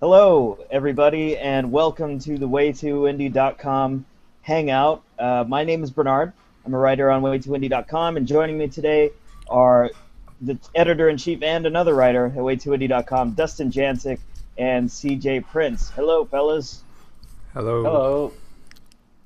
Hello, everybody, and welcome to the Way2Indie.com Hangout. My name is Bernard. I'm a writer on Way2Indie.com, and joining me today are the editor-in-chief and another writer at Way2Indie.com, Dustin Jancic and CJ Prince. Hello, fellas. Hello. Hello.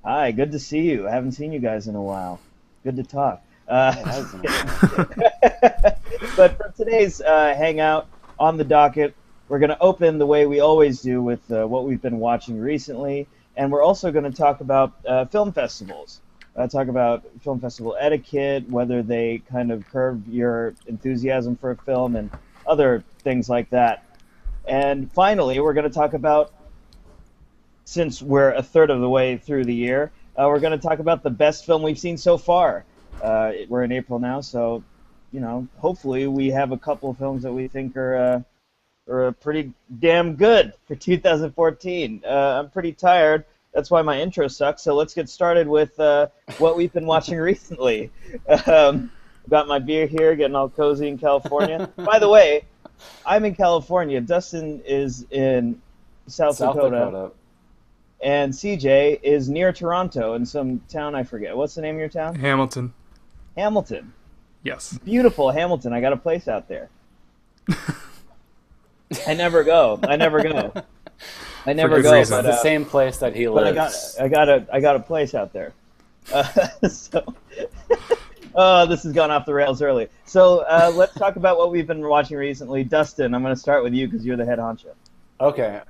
Hi, good to see you. I haven't seen you guys in a while. Good to talk. It has Just been a kidding. while. But for today's hangout on the docket, we're going to open the way we always do with what we've been watching recently, and we're also going to talk about film festivals. Talk about film festival etiquette, whether they kind of curb your enthusiasm for a film, and other things like that. And finally, we're going to talk about, since we're a third of the way through the year, we're going to talk about the best film we've seen so far. We're in April now, so hopefully we have a couple of films that we think are pretty damn good for 2014. I'm pretty tired. That's why my intro sucks. So let's get started with what we've been watching recently. Got my beer here, getting all cozy in California. By the way, I'm in California. Dustin is in South South Dakota, Dakota. and CJ is near Toronto in some town I forget. What's the name of your town? Hamilton. Hamilton. Yes. Beautiful Hamilton. I got a place out there. I never go. I never go. I never good go. reason. But, The same place that he but lives. I got a place out there. So, this has gone off the rails early. So let's talk about what we've been watching recently. Dustin, I'm going to start with you because you're the head honcho. Okay.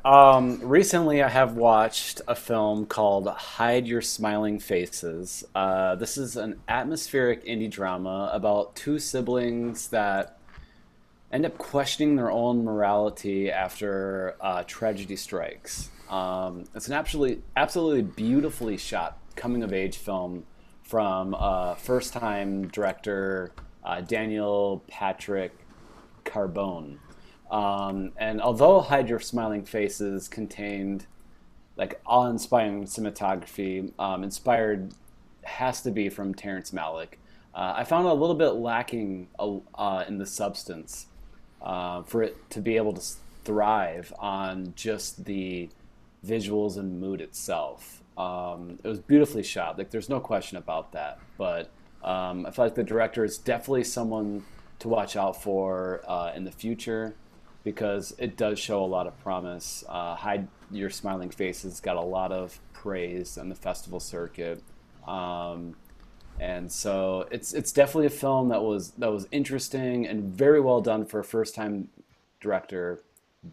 Recently I have watched a film called Hide Your Smiling Faces. This is an atmospheric indie drama about two siblings that end up questioning their own morality after tragedy strikes. It's an absolutely beautifully shot coming-of-age film from first-time director Daniel Patrick Carbone. And although Hide Your Smiling Faces contained like awe-inspiring cinematography, inspired has to be from Terrence Malick, I found it a little bit lacking in the substance for it to be able to thrive on just the visuals and mood itself. It was beautifully shot. Like there's no question about that. But I feel like the director is definitely someone to watch out for in the future because it does show a lot of promise. Hide Your Smiling Faces got a lot of praise on the festival circuit. And so it's definitely a film that was interesting and very well done for a first time director,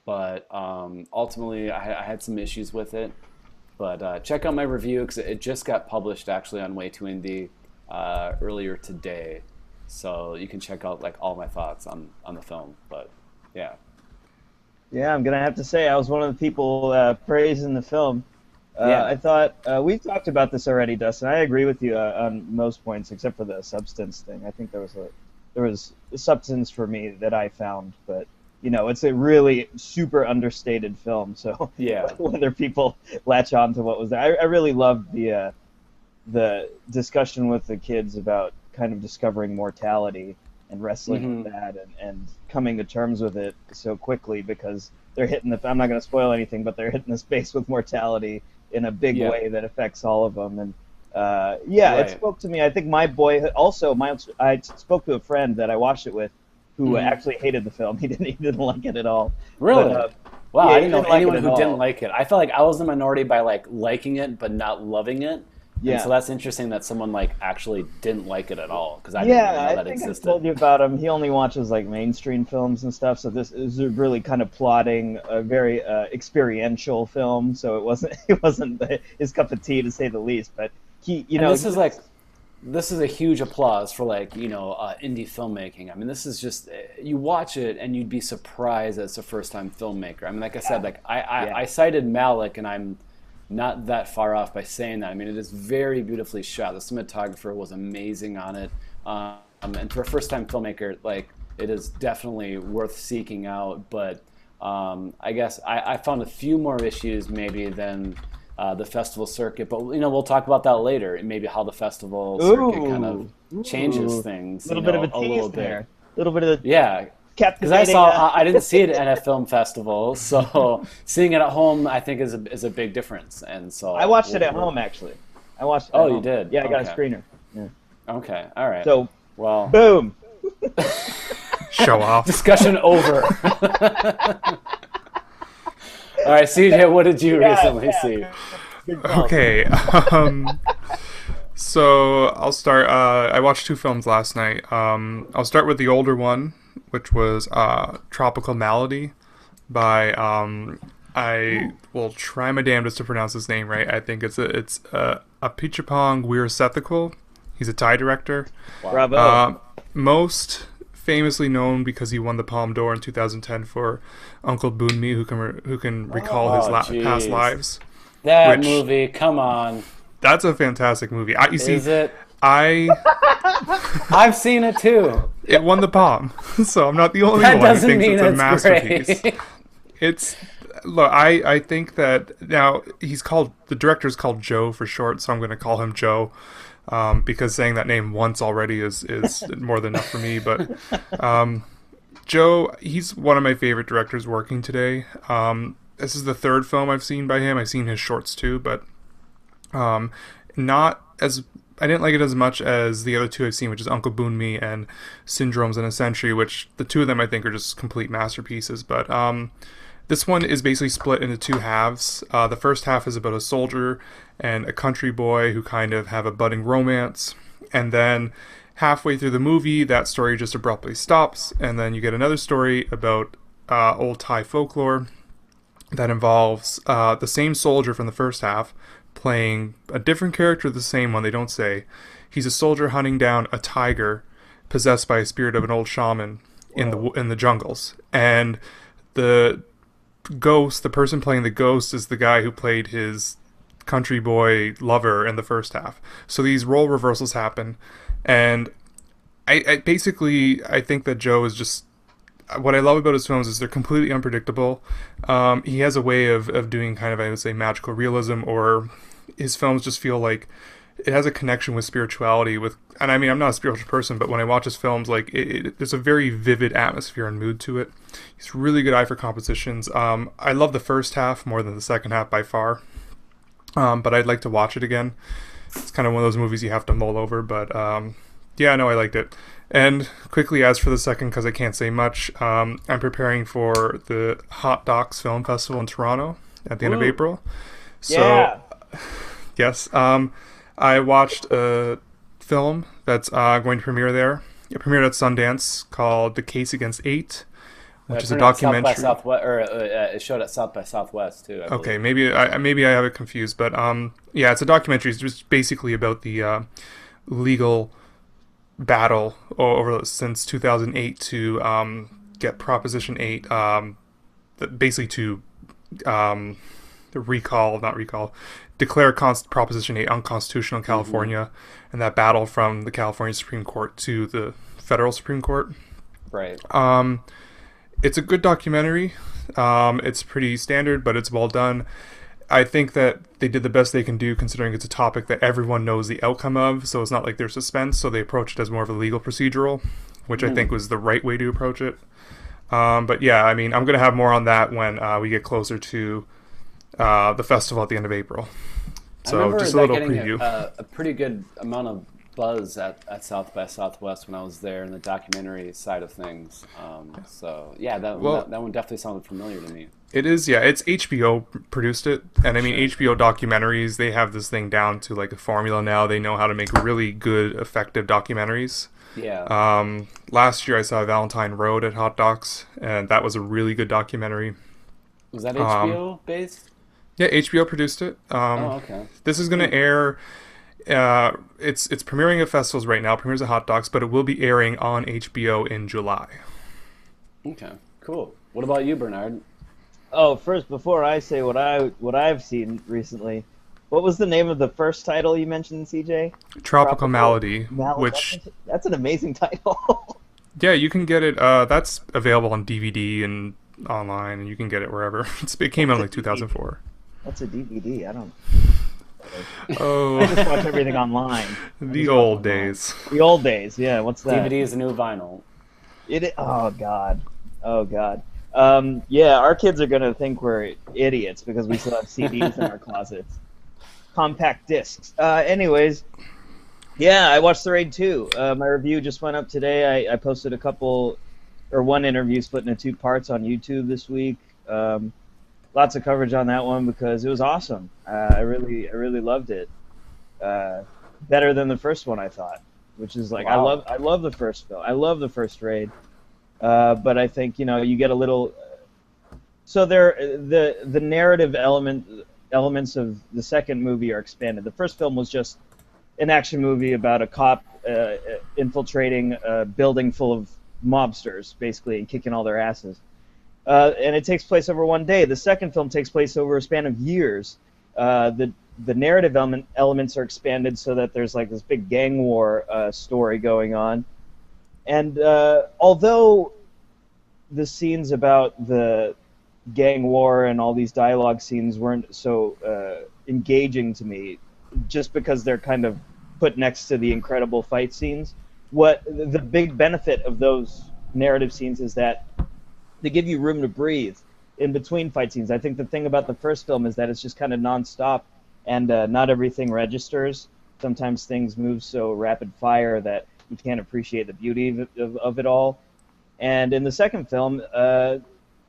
but ultimately I had some issues with it. But check out my review because it just got published actually on Way Too Indie earlier today, so you can check out like all my thoughts on the film. But yeah. Yeah, I'm gonna have to say I was one of the people praising the film. Yeah. I thought we've talked about this already, Dustin. I agree with you on most points except for the substance thing. I think there was a substance for me that I found, but it's a really super understated film. So Yeah. whether people latch on to what was there, I really loved the discussion with the kids about kind of discovering mortality and wrestling with that and coming to terms with it so quickly because they're hitting I'm not going to spoil anything, but they're hitting the space with mortality in a big Yeah. way that affects all of them. And yeah, it Right. spoke to me. I think my boy also, I spoke to a friend that I watched it with who actually hated the film. He didn't like it at all. Really? But, Wow, yeah, I he didn't know didn't like it anyone at who all. didn't like it. I felt like I was the minority by like liking it but not loving it. And Yeah. so that's interesting that someone like actually didn't like it at all because I didn't even know Yeah, I that think I existed. told you about him. He only watches like mainstream films and stuff, so this is really kind of plotting a very experiential film. So it wasn't it wasn't his cup of tea to say the least. But And this is a huge applause for like indie filmmaking. I mean, this is just you watch it and you'd be surprised as a first time filmmaker. I mean, like I said, like I cited Malick and I'm not that far off by saying that. I mean, it is very beautifully shot. The cinematographer was amazing on it, and for a first-time filmmaker, like it is definitely worth seeking out. But I guess I found a few more issues maybe than the festival circuit. But we'll talk about that later. And maybe how the festival circuit kind of changes ooh, things. little bit of a a little tease bit. there. A little bit of the Yeah, captivating. I didn't see it at a film festival, so seeing it at home I think is a big difference. And so I watched it at home actually. I watched it at Oh, home. you did? Yeah, I got a Okay. screener. Yeah. Okay, all right. So, well, boom. Show off. discussion over. All right, CJ, what did you recently see? Good call. Okay. So I'll start. I watched 2 films last night. I'll start with the older one, which was Tropical Malady by I will try my damnedest to pronounce his name right. I think it's Apichatpong Weerasethakul. He's a Thai director. Wow. Bravo. Most famously known because he won the Palme d'Or in 2010 for Uncle Boonmi, who can recall his jeez. past lives. That Which- movie, come on. That's a fantastic movie. Is it? I've seen it too. it won the Palme, so I'm not the only That one who doesn't thinks mean it's a it's masterpiece. great. It's look, I think that now the director's called Joe for short, so I'm going to call him Joe, because saying that name once already is more than enough for me. But Joe, he's one of my favorite directors working today. This is the 3rd film I've seen by him. I've seen his shorts too, but not as I didn't like it as much as the other 2 I've seen, which is Uncle Boonmi and Syndromes in a Century, which the 2 of them I think are just complete masterpieces. But this one is basically split into 2 halves. The first half is about a soldier and a country boy who kind of have a budding romance, and then halfway through the movie, that story just abruptly stops, and then you get another story about old Thai folklore that involves the same soldier from the first half playing a different character, the same one, they don't say. He's a soldier hunting down a tiger possessed by a spirit of an old shaman in the jungles. And the ghost, the person playing the ghost, is the guy who played his country boy lover in the first half. So these role reversals happen, and I basically think that Joe is just, what I love about his films is they're completely unpredictable. He has a way of doing kind of, I would say, magical realism, or his films just feel like it has a connection with spirituality. And I mean, I'm not a spiritual person, but when I watch his films, like there's a very vivid atmosphere and mood to it. He's really good eye for compositions. I love the first half more than the second half by far, but I'd like to watch it again. It's kind of one of those movies you have to mull over, but yeah, no, I liked it. And quickly, as for the second, because I can't say much, I'm preparing for the Hot Docs Film Festival in Toronto at the end of April. So, Yeah. yes, I watched a film that's going to premiere there. It premiered at Sundance called The Case Against 8, which is a documentary. South by Southwest, or it showed at South by Southwest too. I Okay, believe. maybe I have it confused, but yeah, it's a documentary. It's just basically about the legal battle since 2008 to get Proposition 8, basically to declare Proposition 8 unconstitutional in California, and that battle from the California Supreme Court to the federal Supreme Court. Right. It's a good documentary. It's pretty standard, but it's well done. I think that they did the best they can do, considering it's a topic that everyone knows the outcome of, so it's not like there's suspense, so they approach it as more of a legal procedural, which I think was the right way to approach it. But yeah, I mean, I'm going to have more on that when we get closer to the festival at the end of April. I So remember just a little getting preview. a pretty good amount of buzz at South by Southwest when I was there in the documentary side of things. So yeah, that one definitely sounded familiar to me. It is, yeah. It's HBO produced it, and I mean, HBO documentaries, they have this thing down to like a formula now. They know how to make really good, effective documentaries. Yeah. Last year I saw Valentine Road at Hot Docs, and that was a really good documentary. Was that HBO based? Yeah, HBO produced it. Okay. This is going to air. It's premiering at festivals right now. Premieres at Hot Docs, but it will be airing on HBO in July. Okay. Cool. What about you, Bernard? Oh, first, before I say what I've seen recently, what was the name of the first title you mentioned, CJ? Tropical Malady, Malady. which That's an amazing title. yeah, you can get it. That's available on DVD and online, and you can get it wherever. It came out in like 2004. That's a DVD. I don't. Oh, I just watch everything online. the old days. The old days, yeah. What's that? DVD is a new vinyl. Oh God. Oh God. Yeah, our kids are gonna think we're idiots because we still have CDs in our closets, compact discs. Anyways, yeah, I watched The Raid 2. My review just went up today. I posted a couple or one interview split into two parts on YouTube this week. Lots of coverage on that one because it was awesome. I really loved it. Uh, Better than the first one, I thought, which is like Wow. I love the first film. I love the first Raid. But I think you get a little. So the narrative elements of the second movie are expanded. The first film was just an action movie about a cop infiltrating a building full of mobsters, basically, and kicking all their asses. And it takes place over one day. The second film takes place over a span of years. The narrative elements are expanded so that there's like this big gang war story going on. And although the scenes about the gang war and all these dialogue scenes weren't so engaging to me, just because they're kind of put next to the incredible fight scenes, what the big benefit of those narrative scenes is that they give you room to breathe in between fight scenes. I think the thing about the first film is that it's just kind of nonstop, and not everything registers. Sometimes things move so rapid fire that you can't appreciate the beauty of it all. And in the second film,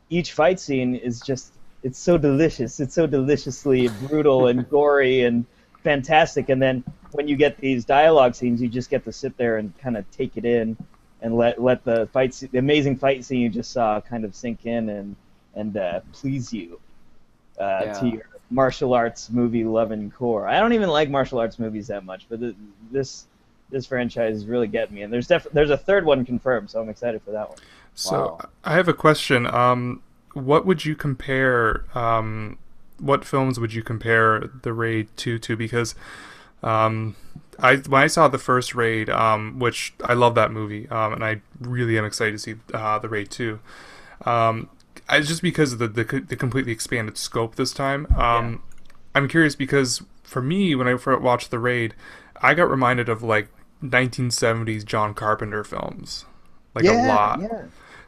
each fight scene is just, it's so delicious. It's so deliciously brutal and gory and fantastic. And then when you get these dialogue scenes, you just get to sit there and kind of take it in and let the the amazing fight scene you just saw kind of sink in and please you to your martial arts movie loving core. I don't even like martial arts movies that much, but this franchise is really getting me. And there's a third one confirmed, so I'm excited for that one. So Wow. I have a question. What would you compare? What films would you compare the Raid 2 to? Because when I saw the first Raid, which I love that movie, and I really am excited to see the Raid 2. Just because of the completely expanded scope this time. I'm curious because for me, when I first watched the Raid, I got reminded of like 1970s John Carpenter films, like a lot. Yeah.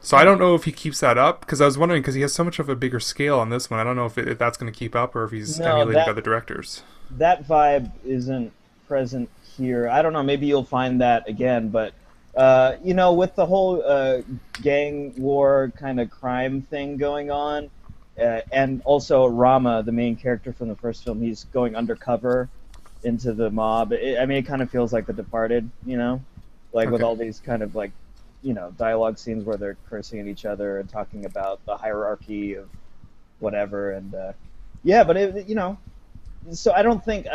So I don't know if he keeps that up because I was wondering because he has so much of a bigger scale on this one. I don't know if that's going to keep up or if he's No, emulated by the directors. that vibe isn't present here. I don't know. Maybe you'll find that again, but with the whole gang war kind of crime thing going on, and also Rama, the main character from the first film, he's going undercover into the mob. It kind of feels like The Departed, like with Okay. all these kind of like, dialogue scenes where they're cursing at each other and talking about the hierarchy of whatever. And yeah, but so I don't think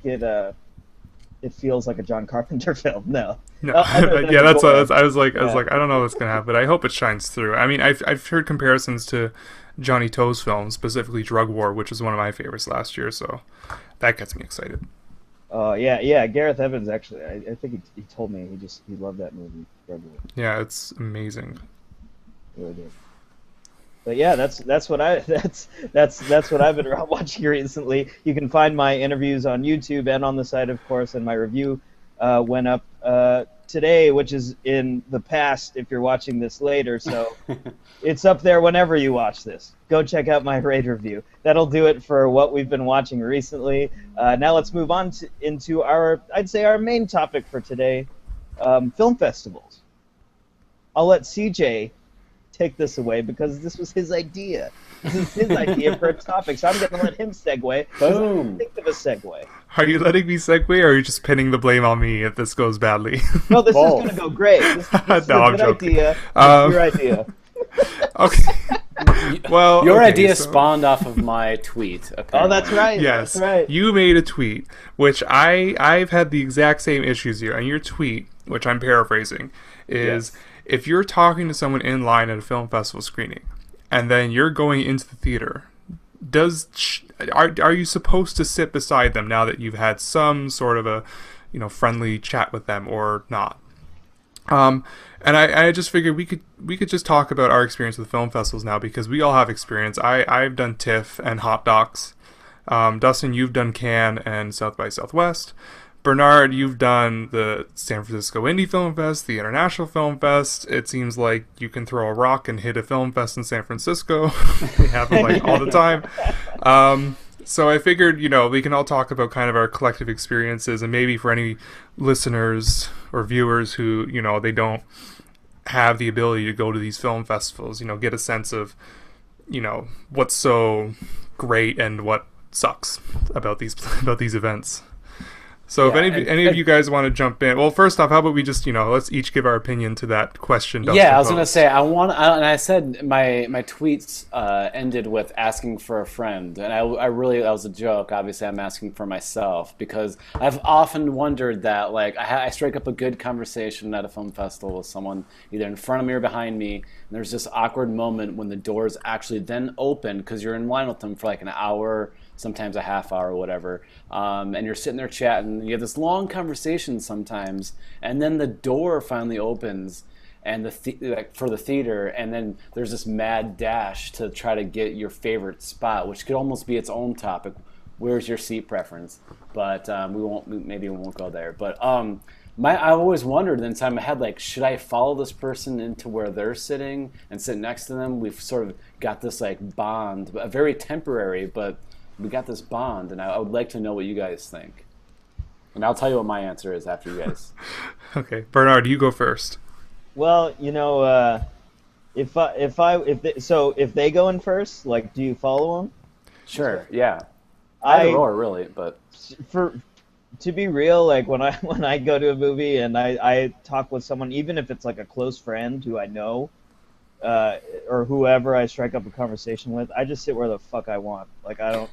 it feels like a John Carpenter film. No. No, Other than yeah, the that's gore. what I was like. I was Yeah. like, I don't know what's gonna happen, but I hope it shines through. I mean, I've heard comparisons to Johnny Toe's films, specifically Drug War, which is one of my favorites last year. So that gets me excited. Yeah. Gareth Evans actually. I think he told me he loved that movie. Rebel. Yeah, it's amazing. Really did. But yeah, that's what I that's what I've been around watching recently. You can find my interviews on YouTube and on the site, of course, and my review went up today, which is in the past if you're watching this later. So it's up there whenever you watch this. Go check out my Raid review. That'll do it for what we've been watching recently. Now let's move on into I'd say our main topic for today, film festivals. I'll let CJ take this away because this was his idea. This is his idea for a topic, so I'm going to let him segue. 'Cause I Boom. didn't think of a segue. Are you letting me segue, or are you just pinning the blame on me if this goes badly? No, this Both. is going to go great. This is No, a I'm good joking. idea. It's Um, your idea. Okay. Well, Your okay, idea so- spawned off of my tweet. Oh, Apparently. that's right. Yes, That's right. you made a tweet, which I've had the exact same issues here. And your tweet, which I'm paraphrasing, is Yes. if you're talking to someone in line at a film festival screening, and then you're going into the theater, are you supposed to sit beside them now that you've had some sort of a friendly chat with them or not? And I just figured we could just talk about our experience with film festivals now because we all have experience. I've done TIFF and Hot Docs. Dustin, you've done Cannes and South by Southwest. Bernard, you've done the San Francisco Indie Film Fest, the International Film Fest. It seems like you can throw a rock and hit a film fest in San Francisco. They happen like all the time. So I figured, we can all talk about kind of our collective experiences, and maybe for any listeners or viewers who, they don't have the ability to go to these film festivals, get a sense of, what's so great and what sucks about these events. So if any of you guys want to jump in, well, first off, how about we just, let's each give our opinion to that question. Dustin I was posed. going to say, and I said my tweets ended with asking for a friend. And I really, that was a joke. Obviously, I'm asking for myself because I've often wondered that, like, I strike up a good conversation at a film festival with someone either in front of me or behind me. And there's this awkward moment when the doors actually then open because you're in line with them for like an hour, sometimes a half hour or whatever, and you're sitting there chatting. You have this long conversation sometimes, and then the door finally opens, and for the theater, and then there's this mad dash to try to get your favorite spot, which could almost be its own topic. Where's your seat preference? But we won't go there. But I always wondered in time ahead, like, should I follow this person into where they're sitting and sit next to them? We've sort of got this like bond, a very temporary, but we got this bond, and I would like to know what you guys think. And I'll tell you what my answer is after you guys. Okay, Bernard, you go first. Well, if they go in first, like, do you follow them? Sure, yeah. Either or, really, but to be real, like when I go to a movie and I talk with someone, even if it's like a close friend who I know, or whoever I strike up a conversation with, I just sit where the fuck I want. Like I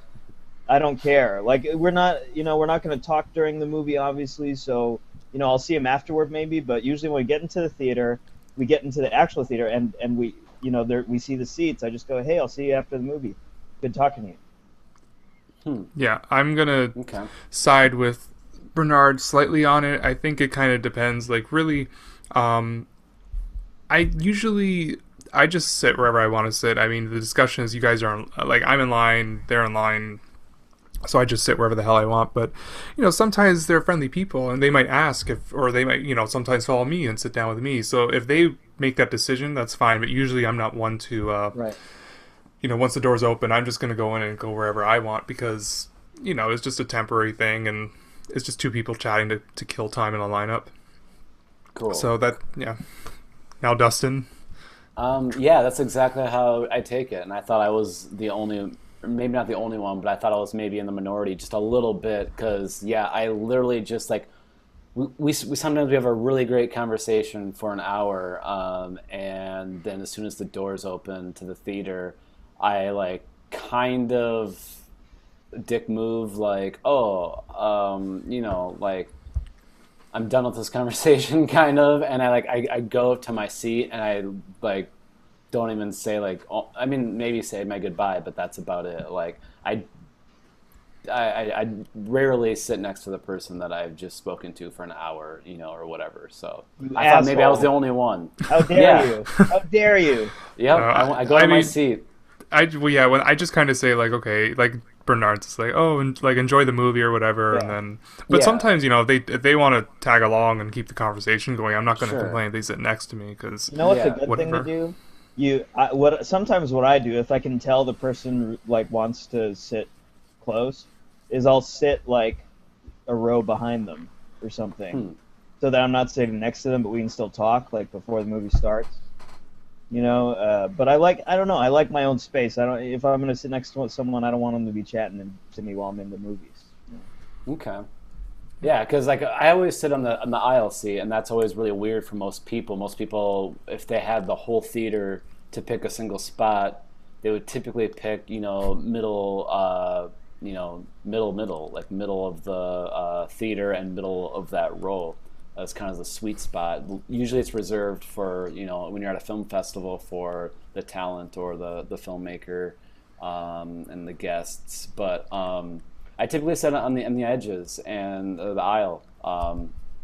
don't care. Like we're not going to talk during the movie, obviously. So I'll see him afterward maybe. But usually when we get into the theater, we get into the actual theater, and we we see the seats. I just go, hey, I'll see you after the movie. Good talking to you. Yeah, I'm gonna side with Bernard slightly on it. I think it kind of depends. Like really, I just sit wherever I want to sit. I mean, the discussion is you guys are like I'm in line, they're in line. So I just sit wherever the hell I want. But, sometimes they're friendly people and they might ask or they might, sometimes follow me and sit down with me. So if they make that decision, that's fine. But usually I'm not one to, right. Once the door's open, I'm just going to go in and go wherever I want because, it's just a temporary thing and it's just two people chatting to kill time in a lineup. Cool. So Now, Dustin. That's exactly how I take it. And I thought I was maybe not the only one, but I thought I was maybe in the minority just a little bit because, I literally just like, we sometimes we have a really great conversation for an hour, and then as soon as the doors open to the theater, I like kind of dick move like, like I'm done with this conversation kind of, and I go to my seat and I like don't even say like, maybe say my goodbye, but that's about it. Like I rarely sit next to the person that I've just spoken to for an hour, or whatever. So I thought maybe I was the only one. How dare you? How dare you? Yep, I go to my seat. When I just kind of say like, okay, like Bernard's just like, oh, and like enjoy the movie or whatever, and then. But sometimes if they want to tag along and keep the conversation going, I'm not going to complain if they sit next to me because. You know what's a good thing to do? Sometimes what I do if I can tell the person like wants to sit close, is I'll sit like a row behind them or something, so that I'm not sitting next to them, but we can still talk like before the movie starts. But I don't know. I like my own space. If I'm going to sit next to someone, I don't want them to be chatting to me while I'm in the movies. Okay. Yeah, because like I always sit on the aisle seat, and that's always really weird for most people. Most people, if they had the whole theater to pick a single spot, they would typically pick middle, like middle of the theater and middle of that row. That's kind of the sweet spot. Usually it's reserved for, when you're at a film festival for the talent or the filmmaker and the guests. But I typically sit on the edges and the aisle.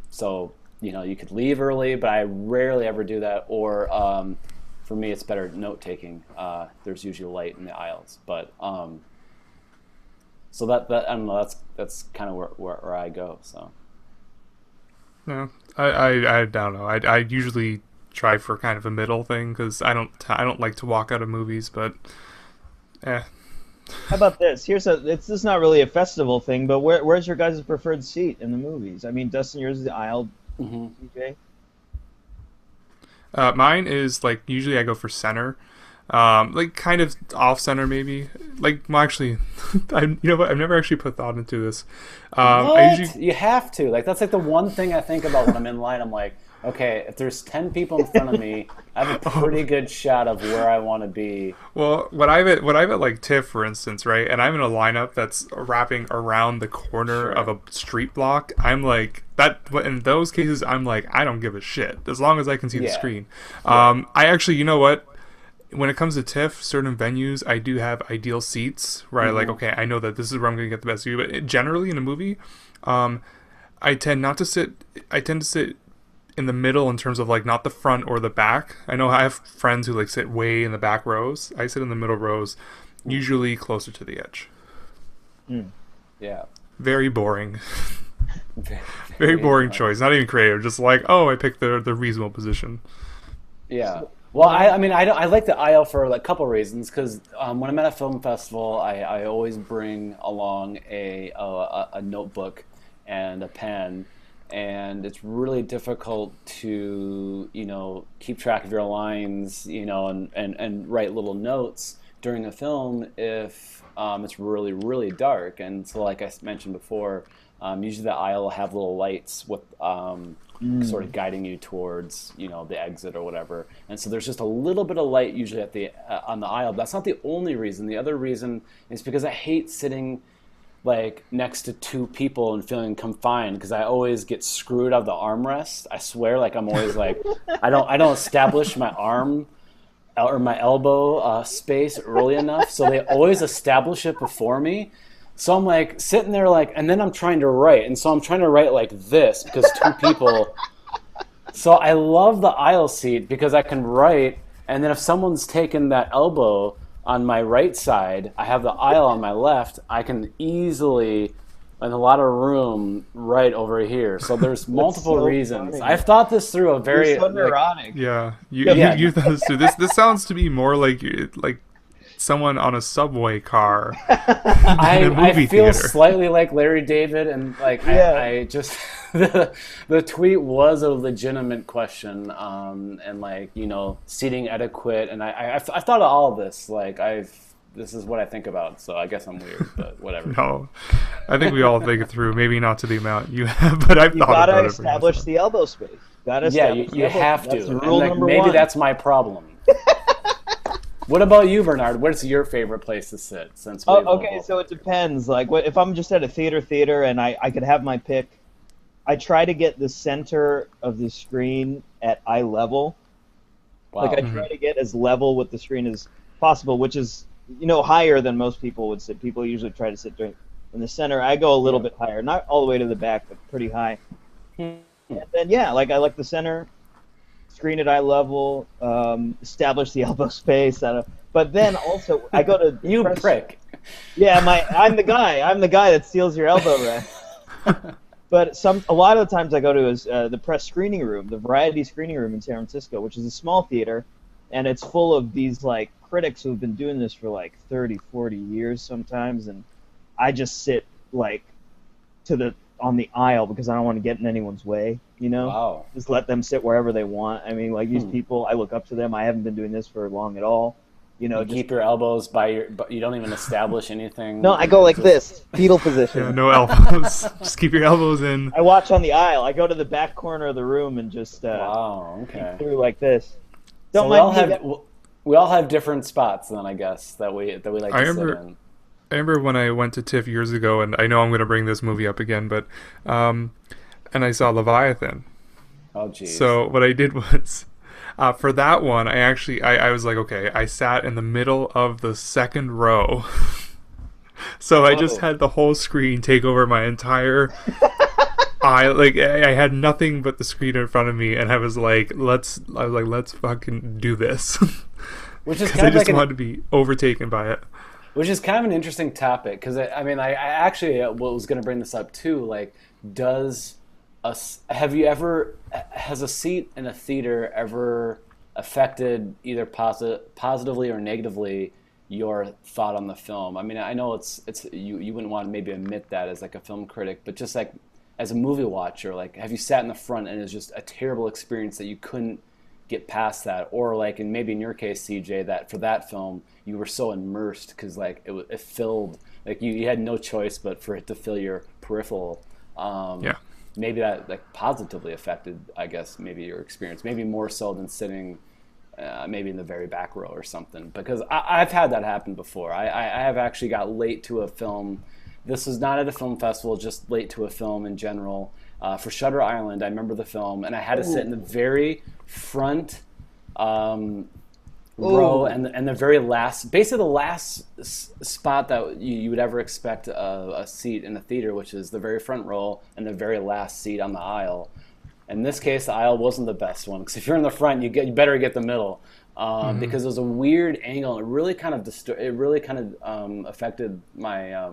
So, you could leave early, but I rarely ever do that. Or for me, it's better note-taking. There's usually light in the aisles. But so that I don't know, that's kind of where I go, so. No, I don't know. I usually try for kind of a middle thing because I don't like to walk out of movies, but eh. How about this? This is not really a festival thing, but where's your guys' preferred seat in the movies? I mean, Dustin, yours is the aisle, Hmm. DJ. Mine is like usually I go for center, like kind of off center maybe. Like well, actually, you know what? I've never actually put thought into this. I What? usually You have to. Like, that's like the one thing I think about when I'm in line. I'm like, okay, if there's 10 people in front of me, I have a pretty good shot of where I want to be. well when I'm at like TIFF for instance, right, and I'm in a lineup that's wrapping around the corner Sure. of a street block. I'm like that. In those cases, I'm like I don't give a shit as long as I can see the Yeah. screen. Yeah. I actually, you know what? When it comes to TIFF, certain venues, I do have ideal seats where I like, okay, I know that this is where I'm going to get the best view. But generally in a movie, um, I tend not to sit. I tend to sit in the middle in terms of like not the front or the back. I know I have friends who like sit way in the back rows. I sit in the middle rows, usually closer to the edge. Yeah. Very boring. Very, Very boring much. choice. Not even creative. Just like, oh, I picked the reasonable position. Yeah. Well, I mean, I like the aisle for like a couple reasons. Because when I'm at a film festival, I always bring along a notebook and a pen, and it's really difficult to keep track of your lines, and write little notes during a film if it's really really dark. And so, like I mentioned before, usually the aisle will have little lights with sort of guiding you towards the exit or whatever. And so there's just a little bit of light usually at the on the aisle. But that's not the only reason. The other reason is because I hate sitting like next to two people and feeling confined because I always get screwed out of the armrest. I swear, like I'm always like I don't establish my arm or my elbow space early enough, so they always establish it before me. So I'm like sitting there like, and then I'm trying to write, and so I'm trying to write like this because two people. So I love the aisle seat because I can write, and then if someone's taken that elbow on my right side, I have the aisle on my left. I can easily, in a lot of room, right over here. So there's multiple so reasons. funny. I've thought this through a very You're so like, neurotic. Yeah, Yeah. you thought this too. This sounds to me more like someone on a subway car in a I movie feel theater. slightly like Larry David, and like Yeah. I just the tweet was a legitimate question, and like seating etiquette, and I've thought of all of this. Like this is what I think about. So I guess I'm weird, but whatever. No, I think we all think it through. Maybe not to the amount you have, but I've You thought gotta about it. for establish myself. the elbow space. Gotta Yeah, establish the you elbow have space. to. That's And, rule like, number maybe one. that's my problem. What about you, Bernard? What's your favorite place to sit? Since we have Okay, both? so it depends. Like, if I'm just at a theater, and I could have my pick, I try to get the center of the screen at eye level. Wow. Like, I try to get as level with the screen as possible, which is higher than most people would sit. People usually try to sit in the center. I go a little bit higher, not all the way to the back, but pretty high. And then like I like the center, screen at eye level, establish the elbow space. But then also I go to You press- prick. Yeah, I'm the guy. I'm the guy that steals your elbow rest. But a lot of the times I go to is the press screening room, the Variety screening room in San Francisco, which is a small theater, and it's full of these like critics who've been doing this for like 30, 40 years sometimes, and I just sit like on the aisle because I don't want to get in anyone's way, Wow. Just let them sit wherever they want. I mean, like these people, I look up to them. I haven't been doing this for long at all. You Just keep your elbows but you don't even establish anything. no, I go like Just- this, fetal position. Yeah, no elbows. Just keep your elbows in. I watch on the aisle. I go to the back corner of the room and just Wow. Okay. through like this. So Don't we all mind me. have we all have different spots then, I guess, that we like to I sit remember- in. I remember when I went to TIFF years ago, and I know I'm going to bring this movie up again, but and I saw Leviathan. Oh jeez. So what I did was, for that one, I was like, okay, I sat in the middle of the second row. So I just Whoa. had the whole screen take over my entire I had nothing but the screen in front of me, and I was like, let's fucking do this. Which is Because kind I of just like wanted to be overtaken by it. which is kind of an interesting topic because I actually was going to bring this up too. Like, does have you ever, has a seat in a theater ever affected either positively or negatively your thought on the film? I mean, I know it's you wouldn't want to maybe admit that as like a film critic, but just like as a movie watcher, like have you sat in the front and it's just a terrible experience that you couldn't get past that, or like, and maybe in your case, CJ, that for that film you were so immersed because like it filled, like you had no choice but for it to fill your peripheral. Yeah. Maybe that like positively affected, I guess, maybe your experience, maybe more so than sitting maybe in the very back row or something. Because I've had that happen before. I have actually got late to a film. This was not at a film festival, just late to a film in general. For Shutter Island, I remember the film, and I had to sit in the very front row and the very last, basically the last spot that you would ever expect a seat in the theater, which is the very front row and the very last seat on the aisle. In this case, the aisle wasn't the best one, because if you're in the front, you better get the middle, because it was a weird angle. And it really kind of affected my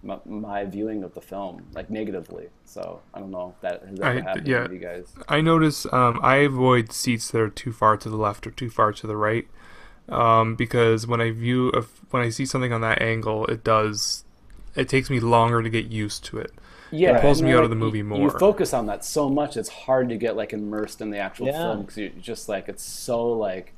my viewing of the film, like negatively. So I don't know if that has ever happened to you guys. I notice I avoid seats that are too far to the left or too far to the right, because when I see something on that angle, it takes me longer to get used to it. Yeah, it pulls me out of the movie more. You focus on that so much, it's hard to get like immersed in the actual film, because you're just like, it's so like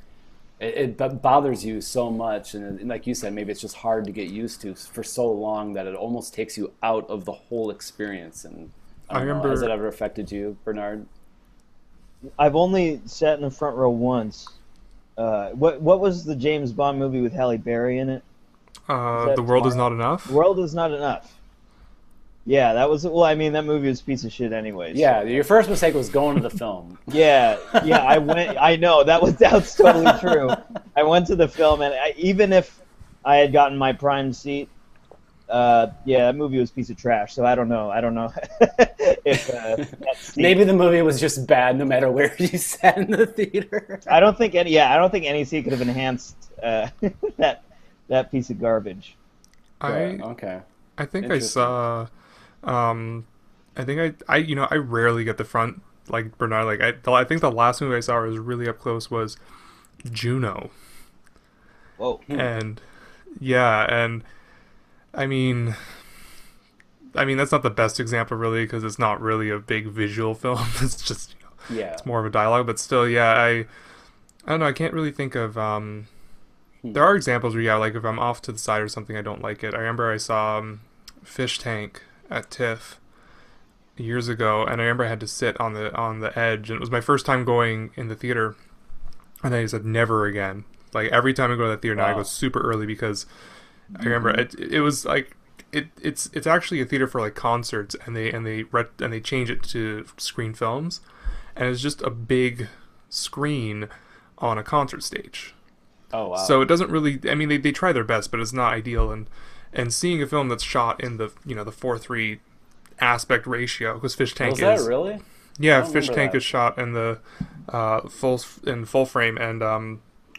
it bothers you so much, and like you said, maybe it's just hard to get used to for so long that it almost takes you out of the whole experience. And I remember, has it ever affected you, Bernard? I've only sat in the front row once. What was the James Bond movie with Halle Berry in it? The World Is Not Enough? The World Is Not Enough. Yeah, that was, well, I mean, that movie was a piece of shit anyways. Yeah, your first mistake was going to the film. Yeah, I know, that's totally true. I went to the film, and even if I had gotten my prime seat, that movie was a piece of trash, so I don't know if that seat... Maybe the movie was just bad no matter where you sat in the theater. I don't think any seat could have enhanced that piece of garbage. Okay. I think I saw... I think I rarely get the front, like Bernard. Like I think the last movie I saw was really up close was Juno. Whoa. And I mean that's not the best example really, because it's not really a big visual film. It's just it's more of a dialogue. But still, I don't know. I can't really think of. There are examples where like if I'm off to the side or something, I don't like it. I remember I saw Fish Tank at TIFF years ago, and I remember I had to sit on the edge, and it was my first time going in the theater, and I said never again. Like every time I go to that theater now, I go super early, because I remember it was like it's actually a theater for like concerts, and they change it to screen films, and it's just a big screen on a concert stage. Oh wow! So it doesn't really. I mean, they try their best, but it's not ideal. And seeing a film that's shot in the the 4:3 aspect ratio, because Fish Tank is... Was that really? Yeah, Fish Tank is shot in the full frame, and I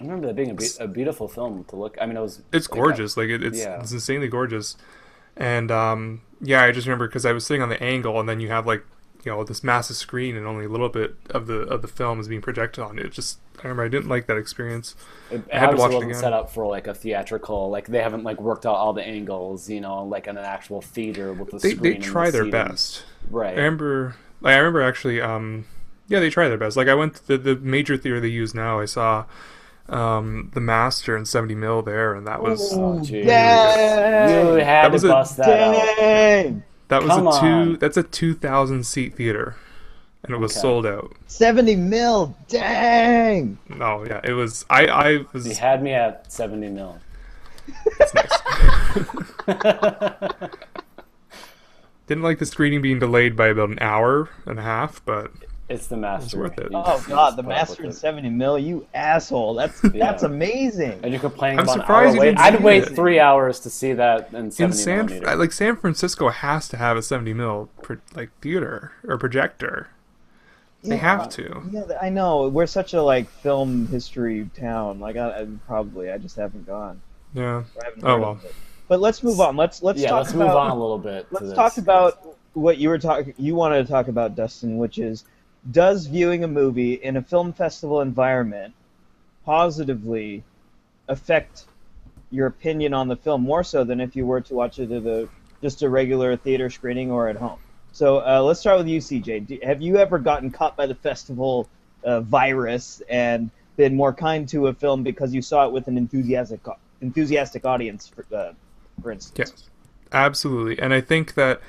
remember that being a beautiful film to look. I mean, it's gorgeous. It's insanely gorgeous. And I just remember because I was sitting on the angle, and then you have like this massive screen, and only a little bit of the film is being projected on it. I remember I didn't like that experience. I had to watch it again. Set up for like a theatrical, like they haven't like worked out all the angles, like in an actual theater with the screen. They try their best, right? I remember actually, they try their best. Like I went to the major theater they use now. I saw The Master in 70mm there, and that was you had to bust that out. That was that's a 2,000 seat theater, and it was sold out. 70mm, dang! No, yeah, it was. I was. You had me at 70mm. That's nice. Didn't like the screening being delayed by about an hour and a half, but it's The Master. It's worth it. Oh God, The Master in 70mm, you asshole! That's amazing. And you're complaining I'm about surprised an hour you didn't wait. I'd see wait it. 3 hours to see that in 70mm. Like San Francisco has to have a 70mm theater or projector. They have to. Yeah, I know. We're such a film history town. Like I just haven't gone. Yeah. I haven't heard of it. But let's move on. Let's talk move on a little bit. Let's talk about what you wanted to talk about, Dustin, which is, does viewing a movie in a film festival environment positively affect your opinion on the film more so than if you were to watch it at just a regular theater screening or at home? So let's start with you, CJ. Have you ever gotten caught by the festival virus and been more kind to a film because you saw it with an enthusiastic audience, for instance? Yes, absolutely. And I think that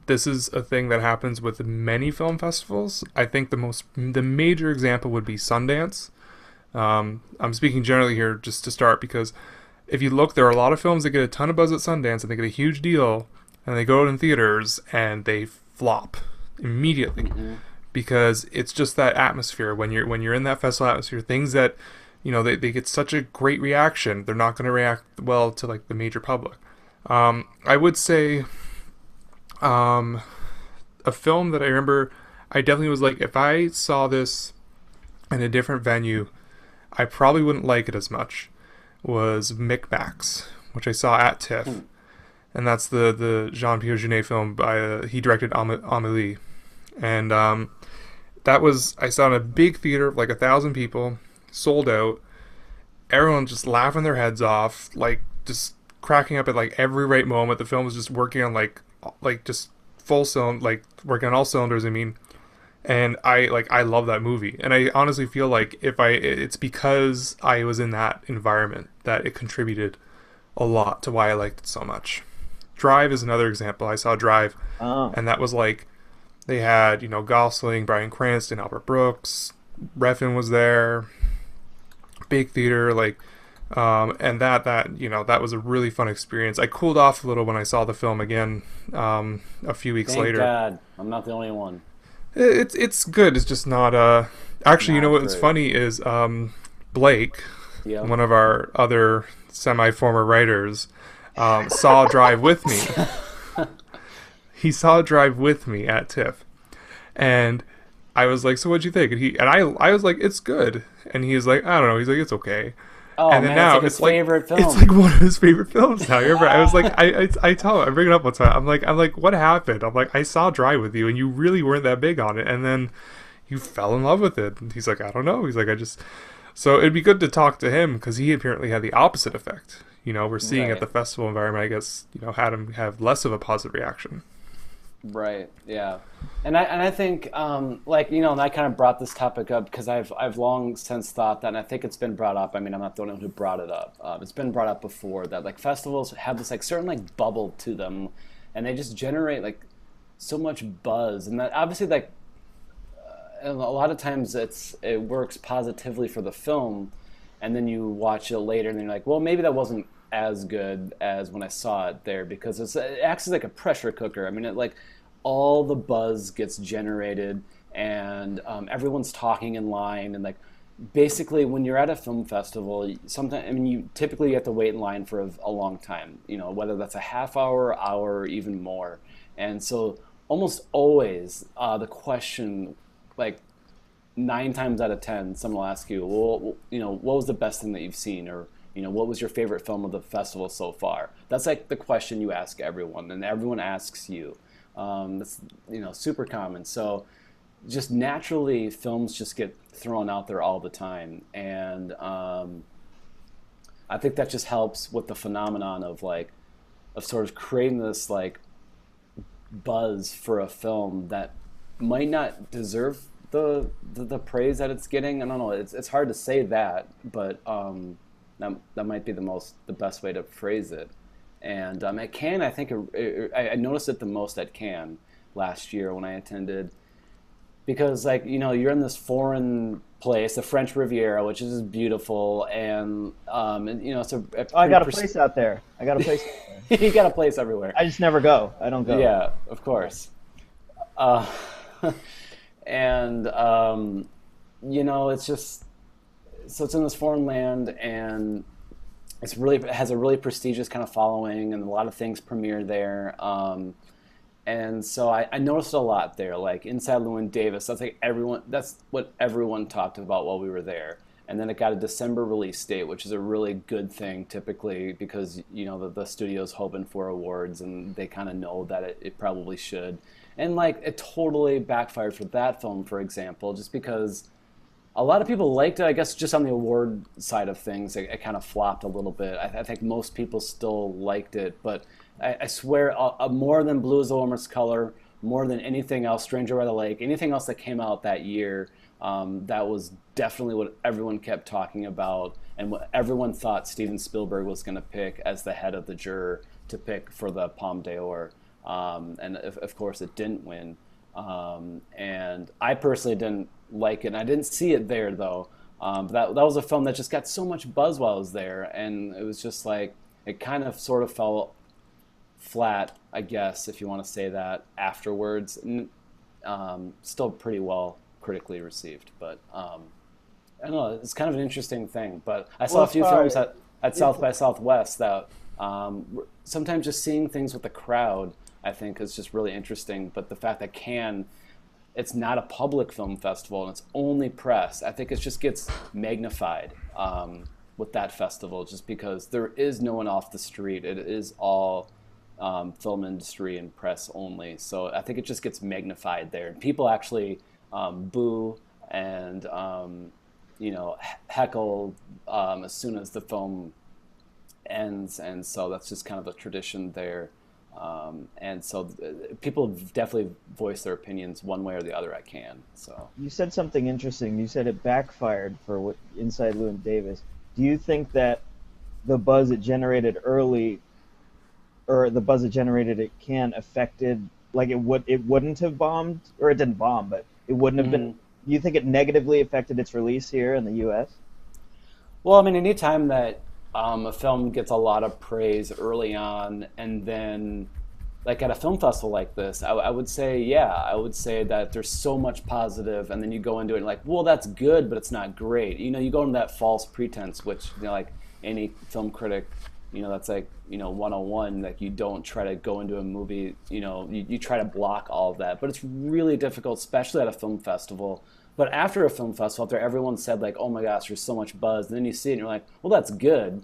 this is a thing that happens with many film festivals. I think the major example would be Sundance. I'm speaking generally here just to start because if you look, there are a lot of films that get a ton of buzz at Sundance and they get a huge deal, and they go out in theaters and they flop immediately. Mm-hmm. Because it's just that atmosphere when you're in that festival atmosphere, things that they get such a great reaction, they're not going to react well to like the major public. I would say a film that I remember I definitely was like, if I saw this in a different venue, I probably wouldn't like it as much, was Micmacs, which I saw at TIFF. And that's the Jean-Pierre Jeunet film he directed Amélie. And that was, I saw in a big theater of like 1,000 people, sold out, everyone just laughing their heads off, like just cracking up at like every right moment. The film was just working on like just full cylinder, like working on all cylinders, I mean. And I love that movie. And I honestly feel like it's because I was in that environment that it contributed a lot to why I liked it so much. Drive is another example. I saw Drive, and that was like, they had, Gosling, Bryan Cranston, Albert Brooks, Refn was there, big theater, like, and that was a really fun experience. I cooled off a little when I saw the film again a few weeks later. Thank God, I'm not the only one. It's good. It's just not actually, not what's great. funny is Blake, Yep. one of our other semi-former writers, saw Drive with me. He saw Drive with me at TIFF, and I was like, "So what'd you think?" And I was like, "It's good," and he was like, "I don't know." He's like, "It's okay." Oh And then man, now it's like his favorite film. It's like one of his favorite films now. Remember, I was like, I tell him, I bring it up one time. I'm like, what happened? I'm like, I saw Drive with you, and you really weren't that big on it, and then you fell in love with it. And he's like, I don't know. He's like, so it'd be good to talk to him because he apparently had the opposite effect. We're seeing at the festival environment, I guess, had him have less of a positive reaction. Right. Yeah. And I think and I kind of brought this topic up because I've long since thought that, and I think it's been brought up. I mean, I'm not the only one who brought it up. It's been brought up before that like festivals have this like certain like bubble to them, and they just generate like so much buzz, and that obviously like and a lot of times it works positively for the film, and then you watch it later and you're like, well, maybe that wasn't as good as when I saw it there, because it acts as like a pressure cooker. I mean, it like all the buzz gets generated, and everyone's talking in line, and like basically when you're at a film festival, sometimes, I mean, you typically have to wait in line for a long time, whether that's a half hour, hour, or even more. And so almost always the question, like 9 times out of 10, someone will ask you, well, what was the best thing that you've seen, or what was your favorite film of the festival so far? That's like the question you ask everyone, and everyone asks you. That's super common. So just naturally, films just get thrown out there all the time, and I think that just helps with the phenomenon of sort of creating this like buzz for a film that might not deserve the praise that it's getting. I don't know. It's hard to say that, but that might be the best way to phrase it. And at Cannes, I think I noticed it the most at Cannes last year when I attended, because you're in this foreign place, the French Riviera, which is beautiful, and it's I got a place out there. You got a place everywhere. I just never go. I don't go. Yeah, of course. And it's just, so it's in this foreign land, and it has a really prestigious kind of following, and a lot of things premiere there. And so I noticed a lot there, like Inside Llewyn Davis. That's what everyone talked about while we were there. and then it got a December release date, which is a really good thing typically because the studio's hoping for awards and they kind of know that it probably should. And like it totally backfired for that film, for example, just because a lot of people liked it. I guess just on the award side of things, it kind of flopped a little bit. I think most people still liked it, but I swear, more than Blue is the Warmest Color, more than anything else, Stranger by the Lake, anything else that came out that year, that was definitely what everyone kept talking about and what everyone thought Steven Spielberg was going to pick as the head of the juror to pick for the Palme d'Or. And of course, it didn't win. And I personally didn't like it. And I didn't see it there, though. That was a film that just got so much buzz while I was there. And it was just like, it kind of sort of fell flat, I guess, if you want to say that, afterwards. Still pretty well critically received. But I don't know, it's kind of an interesting thing. But I saw a few films at South by Southwest that sometimes just seeing things with the crowd, I think, is just really interesting. But the fact that Cannes, it's not a public film festival and it's only press, I think it just gets magnified with that festival just because there is no one off the street. It is all film industry and press only. So I think it just gets magnified there. And people actually boo and heckle as soon as the film ends. And so that's just kind of a tradition there. And so people definitely voice their opinions one way or the other at Cannes. So You said something interesting. You said it backfired for what Inside Llewyn Davis. Do you think that the buzz it generated early, or the buzz it generated at Cannes, affected, like it wouldn't have bombed, or it didn't bomb, but it wouldn't have been? Do you think it negatively affected its release here in the U.S.? Well, I mean, anytime that a film gets a lot of praise early on, and then, like at a film festival like this, I would say, I would say that there's so much positive, and then you go into it and like, well, that's good, but it's not great. You go into that false pretense, which, like any film critic, that's like, 101, like you don't try to go into a movie, you try to block all of that. But it's really difficult, especially at a film festival. But after a film festival, after everyone said like, oh my gosh, there's so much buzz, and then you see it and you're like, well, that's good,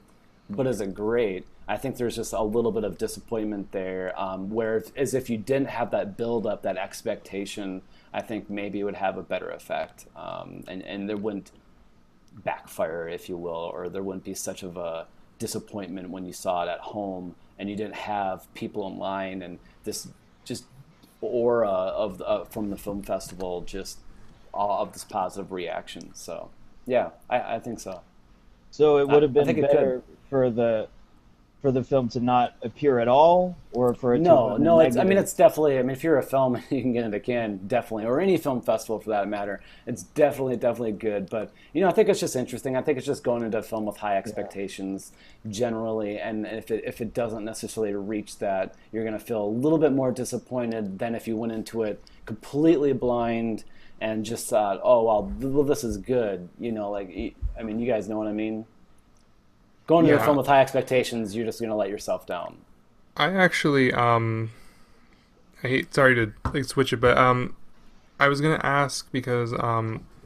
but is it great? I think there's just a little bit of disappointment there, where as if you didn't have that build up, that expectation, I think maybe it would have a better effect, and there wouldn't backfire, if you will, or there wouldn't be such of a disappointment when you saw it at home and you didn't have people in line and this just aura of from the film festival, just all of this positive reaction. So I think so. So it would have been think better for the film to not appear at all, or for it to No, negative? it's definitely. If you're a film and you can get into Cannes, definitely, or any film festival for that matter, it's definitely good. But I think it's just interesting. I think it's just going into a film with high expectations generally, and if it doesn't necessarily reach that, you're going to feel a little bit more disappointed than if you went into it completely blind and just thought, oh well, this is good. You guys know what I mean. Going to a film with high expectations, you're just going to let yourself down. I actually, sorry to switch it, but I was going to ask because,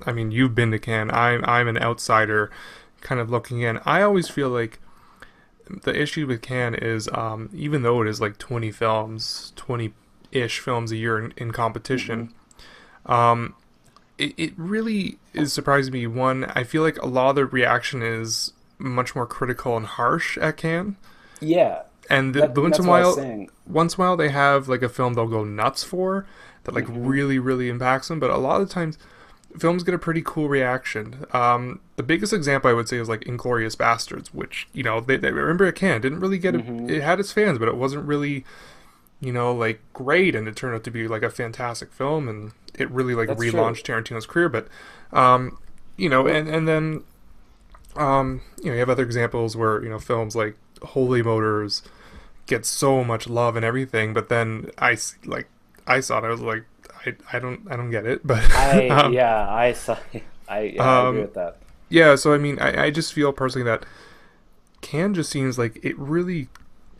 you've been to Cannes. I'm an outsider kind of looking in. I always feel like the issue with Cannes is, even though it is like 20-ish films a year in competition, it really is surprising me. One, I feel like a lot of the reaction is much more critical and harsh at Cannes. Yeah. And once in a while they have like a film they'll go nuts for that like really, really impacts them. But a lot of the times films get a pretty cool reaction. The biggest example I would say is like Inglourious Bastards, which, they remember at Cannes didn't really get it had its fans, but it wasn't really, like great, and it turned out to be like a fantastic film, and it really like That's relaunched true. Tarantino's career. But and then you have other examples where films like Holy Motors get so much love and everything, but then I saw it, I was like, I don't get it. But I agree with that. Yeah, so I just feel personally that Cannes just seems like it really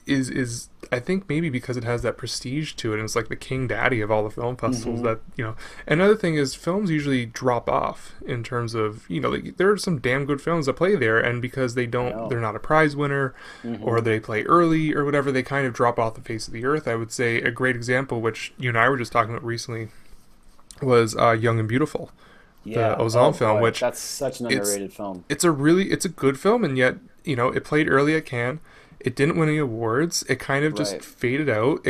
is I think maybe because it has that prestige to it, and it's like the king daddy of all the film festivals. Hmm. That another thing is films usually drop off in terms of like, there are some damn good films that play there, and because I know. they're not a prize winner, or Hmm. they play early or whatever, they kind of drop off the face of the earth. I would say a great example, which you and I were just talking about recently, was Young and Beautiful, the Yeah. Oh Ozon film, boy, which that's such an it's underrated film. it's a good film, and yet it played early at Cannes. It didn't win any awards. It kind of just Right. faded out.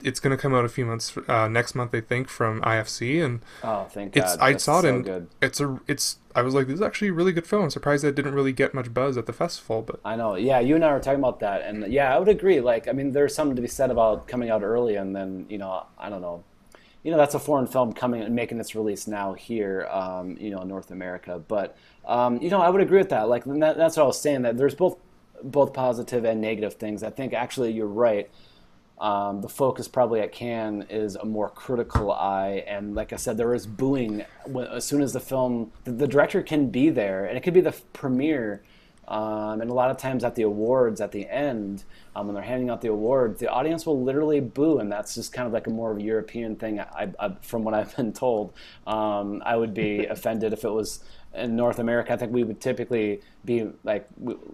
It's going to come out a few months next month, I think, from IFC, and Oh, thank it's God. I That's saw it, so and good. it's I was like, this is actually a really good film. I'm surprised that it didn't really get much buzz at the festival, but I know. Yeah, you and I were talking about that, and yeah, I would agree. Like, I mean, there's something to be said about coming out early, and then I don't know. That's a foreign film coming and making its release now here, in North America. But I would agree with that. Like, that's what I was saying. That there's both positive and negative things. I think actually you're right. The focus probably at Cannes is a more critical eye, and like I said, there is booing as soon as the director can be there, and it could be the premiere. And a lot of times at the awards, at the end, when they're handing out the awards, the audience will literally boo, and that's just kind of like a more of a European thing. From what I've been told, I would be offended if it was in North America. I think we would typically be like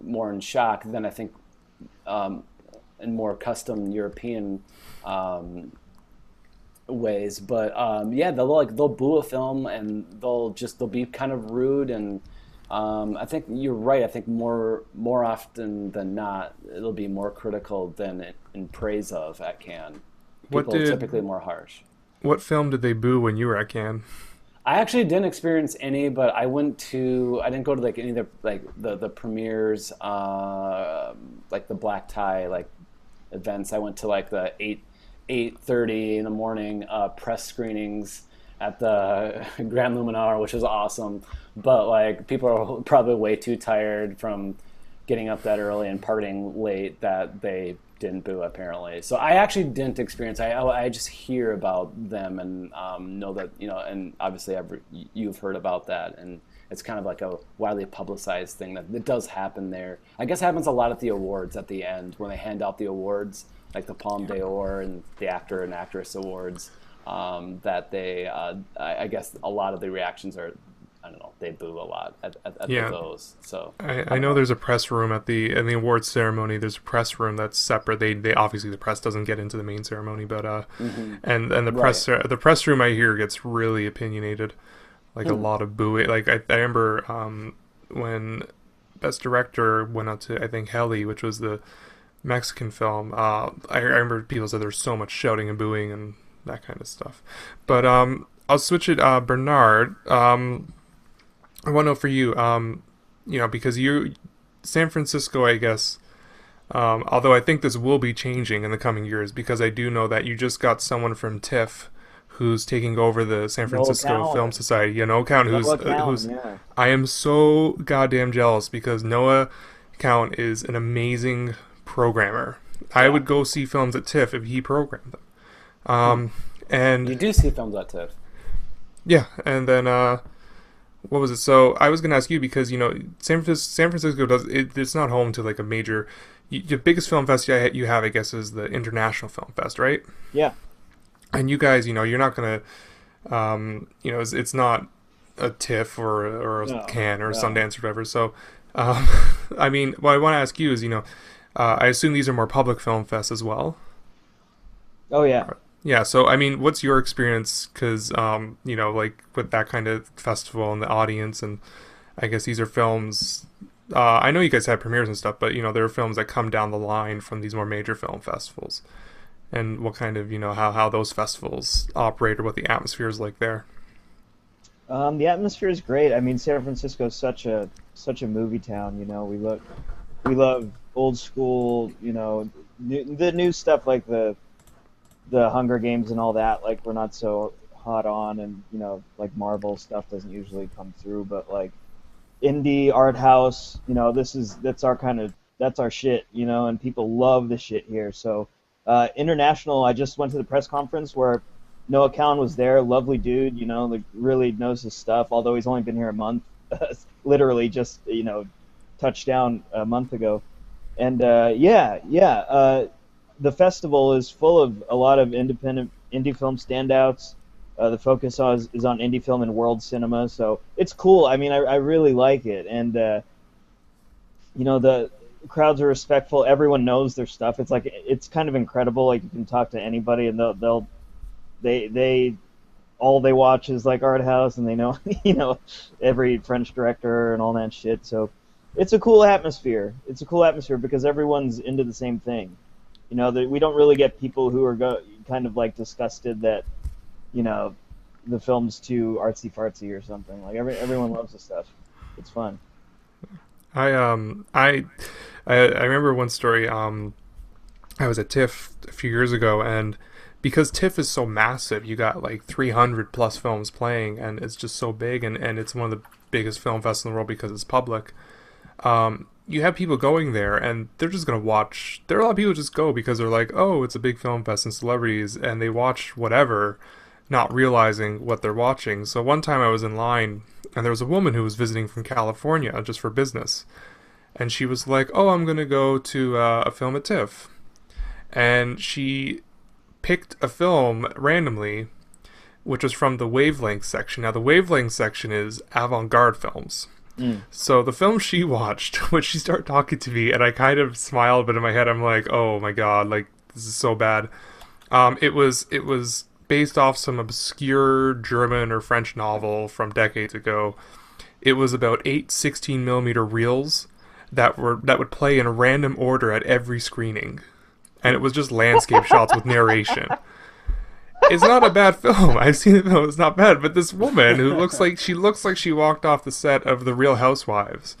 more in shock than I think um, in more custom European um, ways. But yeah, they'll boo a film and they'll be kind of rude, and I think you're right. I think more often than not, it'll be more critical than in praise of at Cannes. what People are did typically more harsh. what film did they boo when you were at Cannes? I actually didn't experience any, but I didn't go to like any of the premieres, like the black tie like events. I went to like the 8:30 in the morning press screenings at the Grand Luminar, which was awesome. But like people are probably way too tired from getting up that early and partying late that they didn't boo apparently. So I actually didn't experience. I just hear about them and know that and obviously you've heard about that, and it's kind of like a widely publicized thing that it does happen there. I guess it happens a lot at the awards at the end when they hand out the awards, like the Palme d'Or and the Actor and Actress Awards. That they, I guess, a lot of the reactions are, I don't know, they boo a lot at Yeah, those. So I I don't know know. there's a press room at the awards ceremony. There's a press room that's separate. They obviously, the press doesn't get into the main ceremony, but Hmm. and Right. the press room I hear gets really opinionated, like a Hmm. lot of booing. Like I remember when Best Director went out to, I think, Heli, which was the Mexican film. I remember people said there's so much shouting and booing and that kind of stuff. But I'll switch it. Bernard, I want to know for you, because San Francisco, I guess. Although I think this will be changing in the coming years, because I do know that you just got someone from TIFF who's taking over the San No Francisco Film account. Society. Count, No who's account. Yeah. I am so goddamn jealous, because Noah Count is an amazing programmer. I Yeah. would go see films at TIFF if he programmed them. Hmm. Um, and You do see films at TIFF. yeah, and then what was it? So I was gonna ask you, because San Francisco it's not home to like a major. The biggest film fest you have, I guess, is the International Film Fest, right? Yeah. And you guys, you're not gonna, it's not a TIFF or a No. Cannes or a No. Sundance or whatever. So, um, I mean, what I want to ask you is, I assume these are more public film fests as well. Oh yeah. Yeah, so I mean, what's your experience? Because like with that kind of festival and the audience, and I guess these are films. I know you guys have premieres and stuff, but there are films that come down the line from these more major film festivals. And what kind of how those festivals operate, or what the atmosphere is like there. The atmosphere is great. I mean, San Francisco is such a movie town. We love old school. The new stuff like the Hunger Games and all that. Like we're not so hot on, and like Marvel stuff doesn't usually come through. But like indie art house, that's our shit. And people love the shit here. So international. I just went to the press conference where Noah Cowan was there. Lovely dude. Like really knows his stuff. Although he's only been here a month, literally just touched down a month ago. And yeah, yeah. the festival is full of a lot of independent indie film standouts. The focus is on indie film and world cinema, so it's cool. I mean, I really like it, and the crowds are respectful. Everyone knows their stuff. It's kind of incredible. Like, you can talk to anybody, and they all they watch is like art house, and they know every French director and all that shit. So it's a cool atmosphere. It's a cool atmosphere because everyone's into the same thing. We don't really get people who are kind of like disgusted that the film's too artsy fartsy or something. Like, everyone loves the stuff. It's fun. I remember one story. I was at TIFF a few years ago, and because TIFF is so massive, you got like 300 plus films playing, and it's just so big, and it's one of the biggest film festivals in the world because it's public. You have people going there, and they're just going to watch. There are a lot of people who just go because they're like, oh, it's a big film fest and celebrities, and they watch whatever, not realizing what they're watching. So one time I was in line, and there was a woman who was visiting from California just for business. And she was like, oh, I'm going to go to a film at TIFF. And she picked a film randomly, which was from the Wavelength section. Now, the Wavelength section is avant-garde films. So the film she watched, when she started talking to me, and I kind of smiled, but in my head I'm like, oh my god, like, this is so bad. It was based off some obscure German or French novel from decades ago. It was about 8 16mm reels that would play in a random order at every screening, and it was just landscape shots with narration. It's not a bad film. I've seen the film. It's not bad. But this woman who looks like she walked off the set of The Real Housewives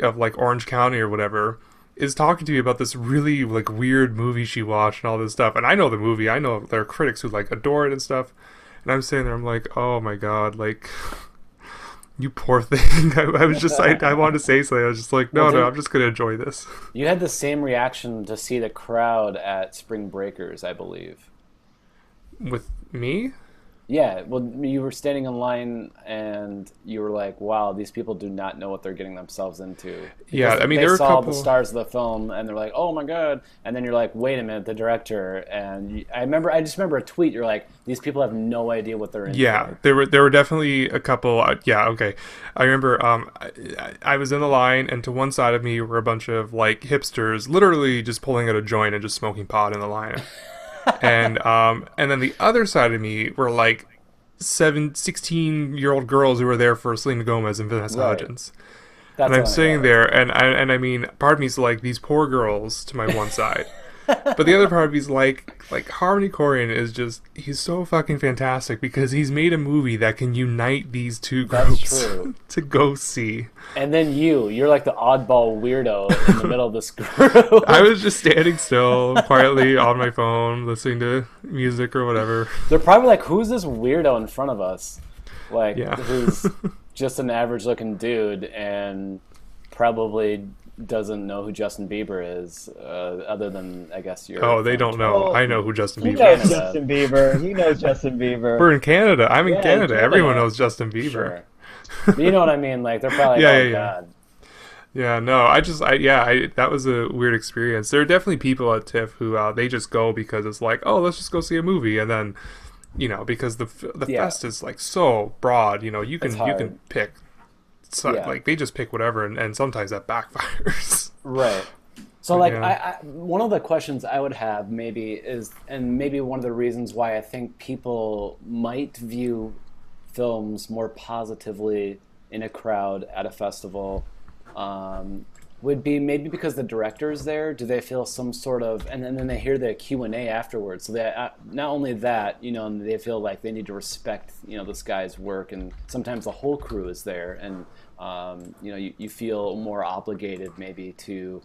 of like Orange County or whatever, is talking to me about this really like weird movie she watched and all this stuff. And I know the movie. I know there are critics who like adore it and stuff. And I'm sitting there, I'm like, oh my god, like, you poor thing. I was just, I wanted to say something. I was just like, no, I'm just going to enjoy this. You had the same reaction to see the crowd at Spring Breakers, I believe. With me? Yeah, well, you were standing in line and you were like, wow, these people do not know what they're getting themselves into. Yeah, I mean, they there were saw a couple... the stars of the film and they're like, oh my god. And then you're like, wait a minute, the director. And I just remember a tweet, you're like, these people have no idea what they're into. Yeah, there were definitely a couple, yeah, okay. I remember I was in the line, and to one side of me were a bunch of like hipsters literally just pulling out a joint and just smoking pot in the line. And then the other side of me were like 16-year-old girls who were there for Selena Gomez and Vanessa Hudgens. And I'm sitting there, and I mean, part of me's like, these poor girls to my one side. But the other part of me's like Harmony Korine is just, he's so fucking fantastic because he's made a movie that can unite these two groups to go see. And then you're like the oddball weirdo in the middle of this group. I was just standing still, quietly on my phone, listening to music or whatever. They're probably like, who's this weirdo in front of us? Like, who's just an average looking dude and probably doesn't know who Justin Bieber is, other than, I guess, your... Oh, they don't know. I know who Justin Bieber is. He knows Justin Bieber. He knows Justin Bieber. We're in Canada. I'm in Canada. Everyone knows Justin Bieber. Sure. But you know what I mean? Like, they're probably like, God. Yeah, no, that was a weird experience. There are definitely people at TIFF who, they just go because it's like, oh, let's just go see a movie, and then, because the fest is, like, so broad, you can pick... So, like, they just pick whatever, and sometimes that backfires. Right. So, like, I one of the questions I would have maybe is, and maybe one of the reasons why I think people might view films more positively in a crowd at a festival, would be maybe because the director's there. Do they feel some sort of, and then they hear the Q&A afterwards. So they, not only that, they feel like they need to respect, this guy's work, and sometimes the whole crew is there, and you feel more obligated maybe to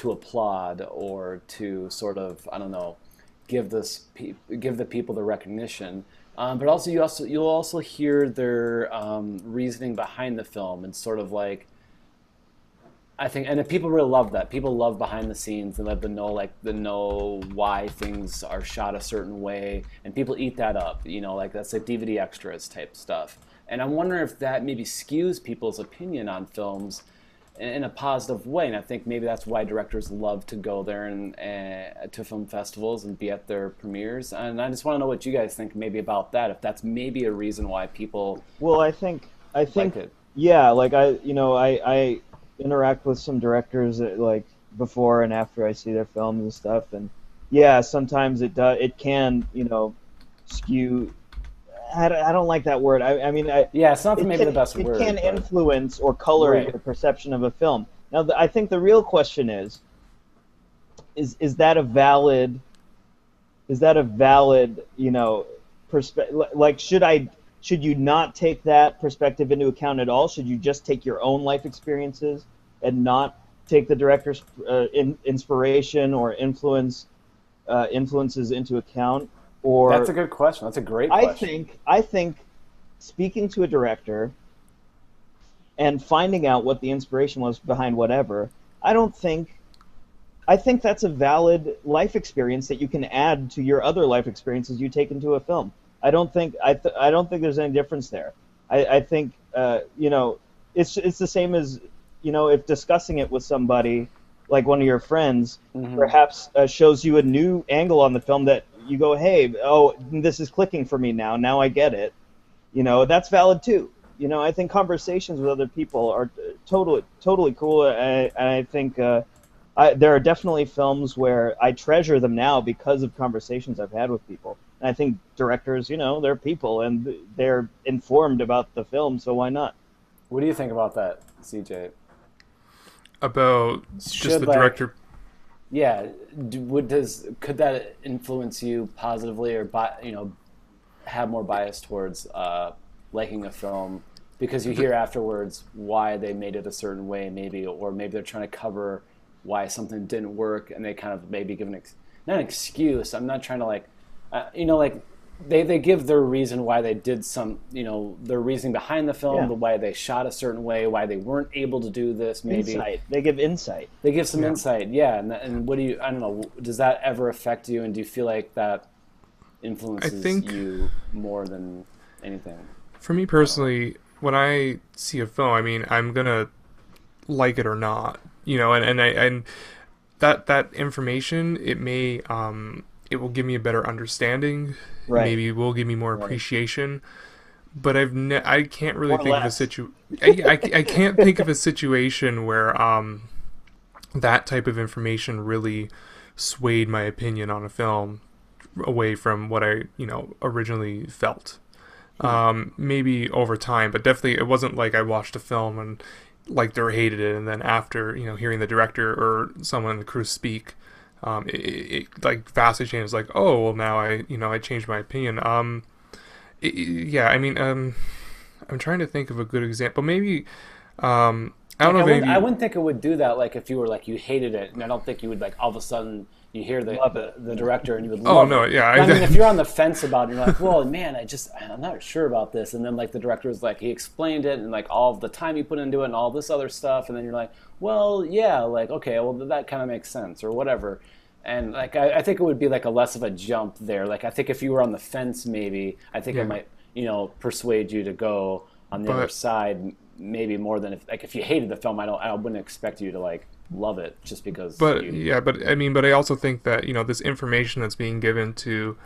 applaud or to sort of, I don't know, give the people the recognition. But also you'll also hear their reasoning behind the film, and sort of like, I think, and people really love that. People love behind the scenes. They love to know why things are shot a certain way, and people eat that up. Like, that's like DVD extras type stuff. And I'm wondering if that maybe skews people's opinion on films, in a positive way. And I think maybe that's why directors love to go there and to film festivals and be at their premieres. And I just want to know what you guys think maybe about that. If that's maybe a reason why people Well, I think, like it. yeah, like I interact with some directors like before and after I see their films and stuff, and yeah, sometimes it can, skew. I don't like that word. I mean, Yeah, it's not it maybe can the best it word, can but influence or color right. your perception of a film. Now, I think the real question is that a valid perspective? Like, should you not take that perspective into account at all? Should you just take your own life experiences and not take the director's inspiration or influences into account? That's a Or good question. That's a great I question. think I think speaking to a director and finding out what the inspiration was behind whatever, I don't think I think that's a valid life experience that you can add to your other life experiences you take into a film. I don't think there's any difference there. I think it's the same as if discussing it with somebody like one of your friends Hmm. perhaps shows you a new angle on the film that you go, hey, oh, this is clicking for me now. Now I get it. That's valid too. I think conversations with other people are totally cool. And I think there are definitely films where I treasure them now because of conversations I've had with people. And I think directors, they're people and they're informed about the film, so why not? What do you think about that, CJ? About just Should the like director. yeah, could that influence you positively or have more bias towards liking a film because you hear afterwards why they made it a certain way, maybe, or maybe they're trying to cover why something didn't work, and they kind of maybe give not an excuse. I'm not trying to like they give their reason why they did their reasoning behind the film, Yeah, the why they shot a certain way, why they weren't able to do this, maybe. insight. They give insight. They give some Yeah. insight, yeah. And what do you? I don't know. Does that ever affect you? And do you feel like that I influences think you more than anything? for me I don't know. personally, when I see a film, I mean, I'm gonna like it or not, and that information, it will give me a better understanding, Right, maybe will give me more Right. appreciation. But I can't really or think of a less. I can't think of a situation where that type of information really swayed my opinion on a film away from what I originally felt. Hmm. Maybe over time, but definitely it wasn't like I watched a film and liked or hated it, and then after hearing the director or someone in the crew speak, it like vastly changed. Like, oh well, now I changed my opinion. Yeah, I mean, I'm trying to think of a good example. Maybe I don't Like know if any of I you. wouldn't think it would do that. Like if you were like you hated it, and I don't think you would like all of a sudden you hear Love it. the Yeah. director and you would Oh love no, it. yeah, But I mean, if you're on the fence about it, you're like, well, man, I'm not sure about this, and then like the director is like he explained it and like all of the time you put into it and all this other stuff, and then you're like, well, yeah, like okay, well that kind of makes sense or whatever. And like I think it would be like a less of a jump there. Like I think if you were on the fence, maybe I think it yeah, might persuade you to go on the other but side maybe more than if you hated the film. I wouldn't expect you to like love it just because but you. yeah, but I mean, but I also think that this information that's being given to,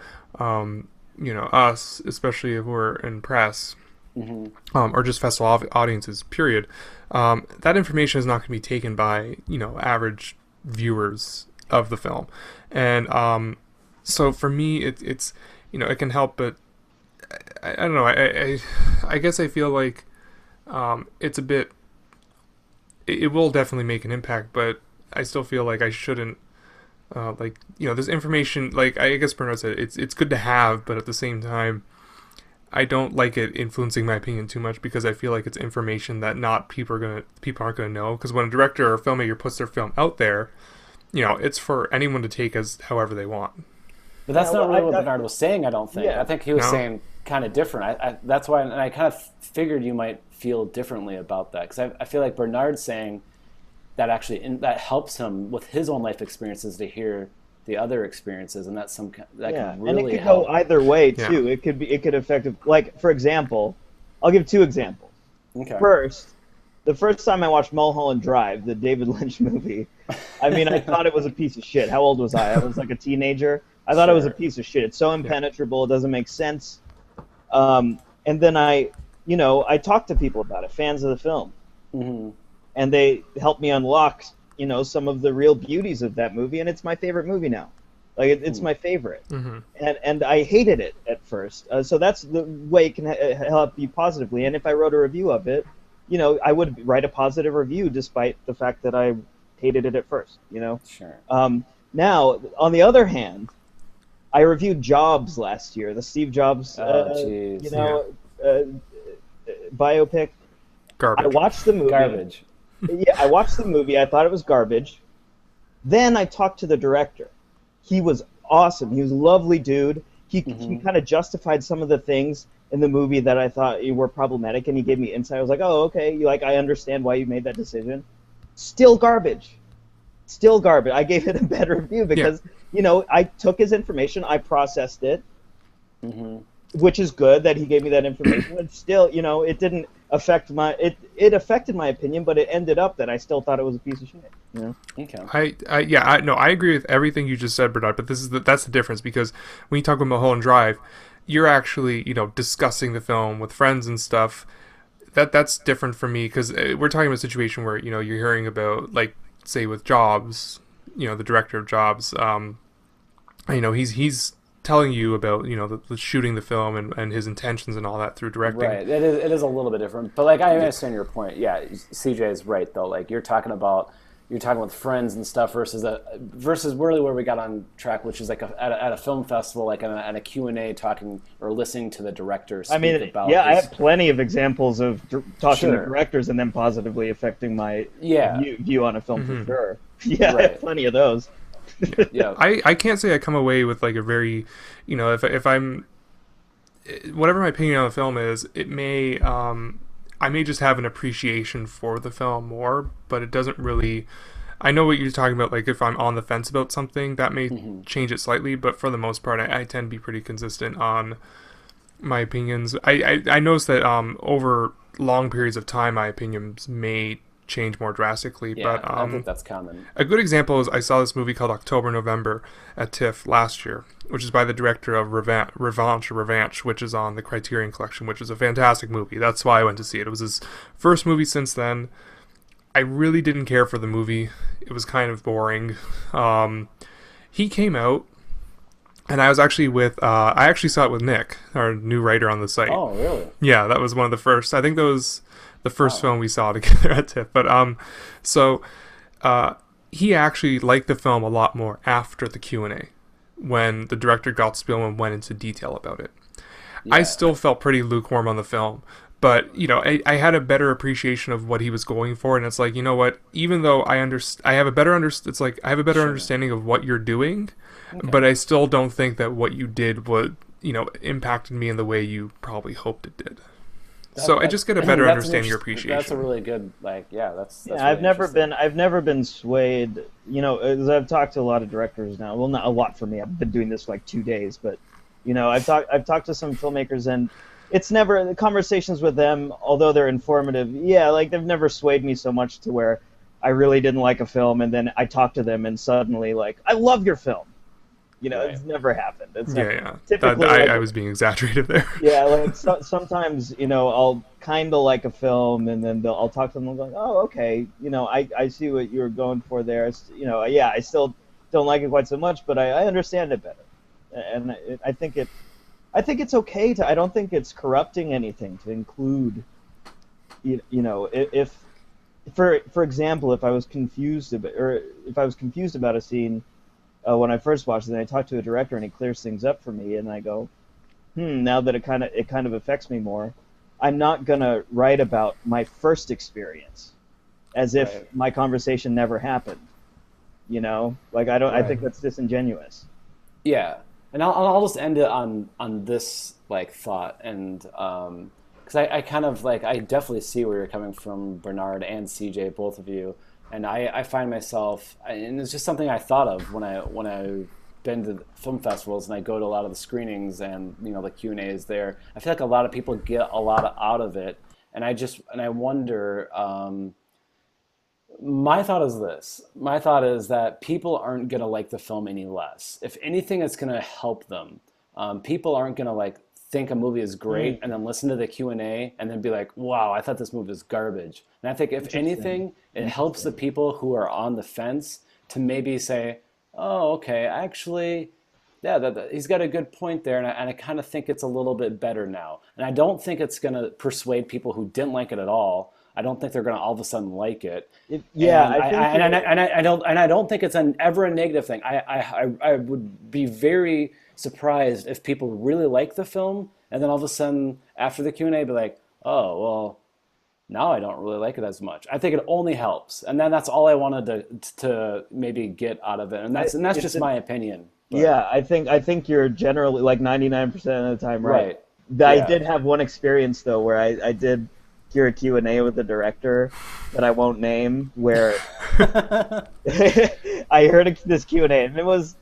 us, especially if we're in press, Hmm. or just festival audiences, period. That information is not going to be taken by average viewers of the film, and so for me, it's it can help, but I don't know. I guess I feel like it's a bit. It will definitely make an impact, but I still feel like I shouldn't. This information, like I guess Bernard said, it's good to have, but at the same time, I don't like it influencing my opinion too much because I feel like it's information that not people aren't gonna know. Because when a director or filmmaker puts their film out there, it's for anyone to take as however they want. But Yeah, that's not well, really what Bernard was saying. I don't think. I yeah, think he was No, saying kind of different. That's why, and I kind of figured you might feel differently about that because I feel like Bernard's saying that actually that helps him with his own life experiences to hear the other experiences, and that yeah, can and it really could go help. either way yeah, too. It could affect, like, for example, I'll give two examples. Okay. First, the first time I watched Mulholland Drive, the David Lynch movie, I mean, I thought it was a piece of shit. How old was I? I was like a teenager. I thought it was a piece of shit. It's so impenetrable. It doesn't make sense. And then I talked to people about it, fans of the film, and they helped me unlock, some of the real beauties of that movie, and it's my favorite movie now. Like it's my favorite, and I hated it at first. So that's the way it can help you positively. And if I wrote a review of it, I would write a positive review despite the fact that I hated it at first. Sure. Now, on the other hand, I reviewed Jobs last year, the Steve Jobs, biopic. Garbage. I watched the movie. Garbage. Yeah, I watched the movie. I thought it was garbage. Then I talked to the director. He was awesome. He was a lovely dude. He kind of justified some of the things in the movie that I thought were problematic, and he gave me insight. I was like, oh, okay. I understand why you made that decision. Still garbage. Still garbage. I gave it a better review because, I took his information, I processed it, which is good that he gave me that information. But still, it didn't affect it affected my opinion, but it ended up that I still thought it was a piece of shit. Okay. I agree with everything you just said, Bernard. But that's the difference, because when you talk about Mulholland Drive, you're actually discussing the film with friends and stuff. That's different for me, because we're talking about a situation where you're hearing about, like, say with Jobs, the director of Jobs, he's telling you about the shooting the film and his intentions and all that through directing. Right. It is a little bit different, but like I understand your point. Yeah, CJ is right though. Like you're talking with friends and stuff versus really where we got on track, which is like at a film festival, like at a Q&A, talking or listening to the director speak about. I have plenty of examples of talking to directors and them positively affecting my view on a film for sure. Yeah, I have plenty of those. Yeah. I can't say I come away with like a very, if I'm, whatever my opinion on the film is, it may, I may just have an appreciation for the film more, but it doesn't really, I know what you're talking about, like if I'm on the fence about something, that may change it slightly, but for the most part, I tend to be pretty consistent on my opinions. I noticed that over long periods of time, my opinions may change more drastically. Yeah, but I think that's common. A good example is I saw this movie called October November at TIFF last year, which is by the director of Revanche, which is on the Criterion Collection, which is a fantastic movie. That's why I went to see it. It was his first movie since then. I really didn't care for the movie. It was kind of boring. He came out, and I was actually I actually saw it with Nick, our new writer on the site. Oh, really? Yeah, that was one of the first. I think that was the first film we saw together at TIFF. But he actually liked the film a lot more after the Q&A, when the director got spiel and went into detail about it. Yeah. I still felt pretty lukewarm on the film, but I had a better appreciation of what he was going for, and it's like, you know what? Even though I have a better understanding of what you're doing, but I still don't think that what you did would impacted me in the way you probably hoped it did. So I just get a better understanding of your appreciation. That's a really good, that's really I've never been swayed, as I've talked to a lot of directors now. Well, not a lot for me. I've been doing this for like 2 days, but I've talked to some filmmakers, and it's never, the conversations with them, although they're informative, they've never swayed me so much to where I really didn't like a film, and then I talk to them and suddenly I love your film. Right. It's never happened. It's typically I was being exaggerated there. Yeah, sometimes I'll kind of like a film, and then I'll talk to them and go, oh, okay, I see what you were going for there. I still don't like it quite so much, but I understand it better, and I think it's okay to. I don't think it's corrupting anything to include. If for example, if I was confused about a scene. When I first watched it, and I talked to a director, and he clears things up for me, and I go, now that it kind of affects me more, I'm not gonna write about my first experience, as if my conversation never happened. I think that's disingenuous. Yeah, and I'll just end it on this thought, and because I kind of I definitely see where you're coming from, Bernard and CJ, both of you. And I find myself, and it's just something I thought of when I've been to film festivals and I go to a lot of the screenings and the Q&A is there. I feel like a lot of people get a lot out of it, and I wonder. My thought is this. My thought is that people aren't going to like the film any less. If anything, it's going to help them. People aren't going to like think a movie is great and then listen to the Q&A and then be like, wow, I thought this movie was garbage. And I think if anything, it helps the people who are on the fence to maybe say, oh, okay, actually, yeah, he's got a good point there, and I kind of think it's a little bit better now. And I don't think it's going to persuade people who didn't like it at all. I don't think they're going to all of a sudden like it. I don't think it's ever a negative thing. I would be very surprised if people really like the film, and then all of a sudden after the Q&A, be like, oh, well, now I don't really like it as much. I think it only helps, and then that's all I wanted to maybe get out of it, and that's just my opinion. But. Yeah, I think you're generally like 99% of the time right. I did have one experience though where I did hear a Q&A with the director that I won't name where I heard this Q&A and it was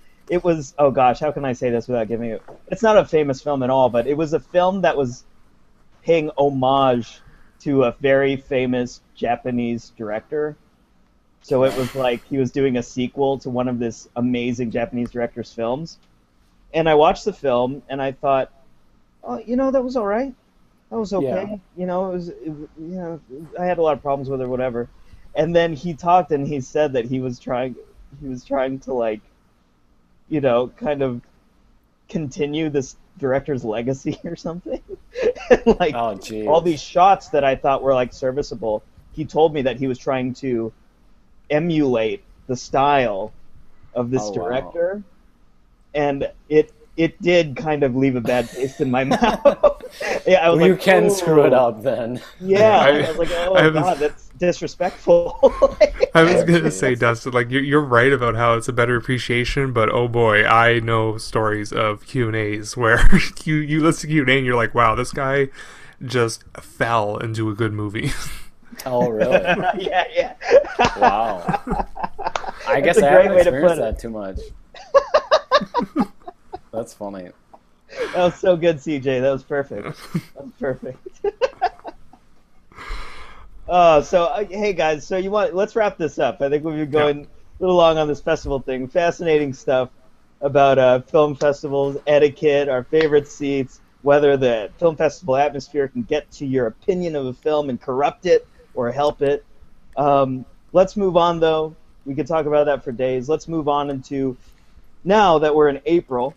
oh gosh, how can I say this without giving it? It's not a famous film at all, but it was a film that was paying homage to a very famous Japanese director. So it was like he was doing a sequel to one of this amazing Japanese director's films. And I watched the film and I thought, oh, that was all right. That was okay. Yeah. I had a lot of problems with it or whatever. And then he talked and he said that he was trying to like, kind of continue this director's legacy or something. And like all these shots that I thought were like serviceable, he told me that he was trying to emulate the style of this director. Wow. And it did kind of leave a bad taste in my mouth. Yeah, I was you can screw it up then. Yeah, I was like, oh god, that's disrespectful. I was gonna say, Dustin, like you're right about how it's a better appreciation, but oh boy, I know stories of Q&As where you listen to Q&A and you're like, wow, this guy just fell into a good movie. Oh really? Yeah. Wow. I guess I haven't experienced that too much. That's funny. That was so good, CJ. That was perfect. That was perfect. Hey guys, so let's wrap this up. I think we've been going a little long on this festival thing. Fascinating stuff about film festivals, etiquette, our favorite seats, whether the film festival atmosphere can get to your opinion of a film and corrupt it or help it. Let's move on, though. We could talk about that for days. Let's move on into, now that we're in April,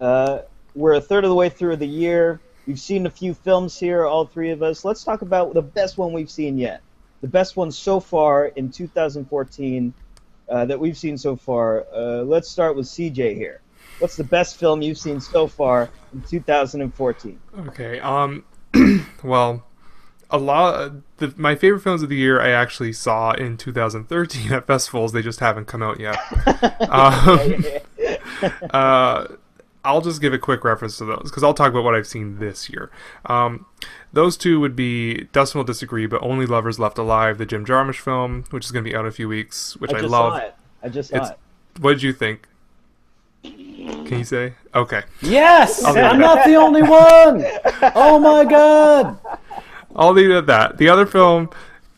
we're a third of the way through the year. We've seen a few films here, all three of us. Let's talk about the best one we've seen yet. The best one so far in 2014 that we've seen so far. Let's start with CJ here. What's the best film you've seen so far in 2014? Okay. Well, my favorite films of the year I actually saw in 2013 at festivals. They just haven't come out yet. I'll just give a quick reference to those because I'll talk about what I've seen this year. Those two would be, Dustin will disagree, but Only Lovers Left Alive, the Jim Jarmusch film, which is going to be out in a few weeks, which I love. I just saw it. What did you think? Can you say? Okay. Yes! I'm not the only one! Oh my god! I'll leave it at that. The other film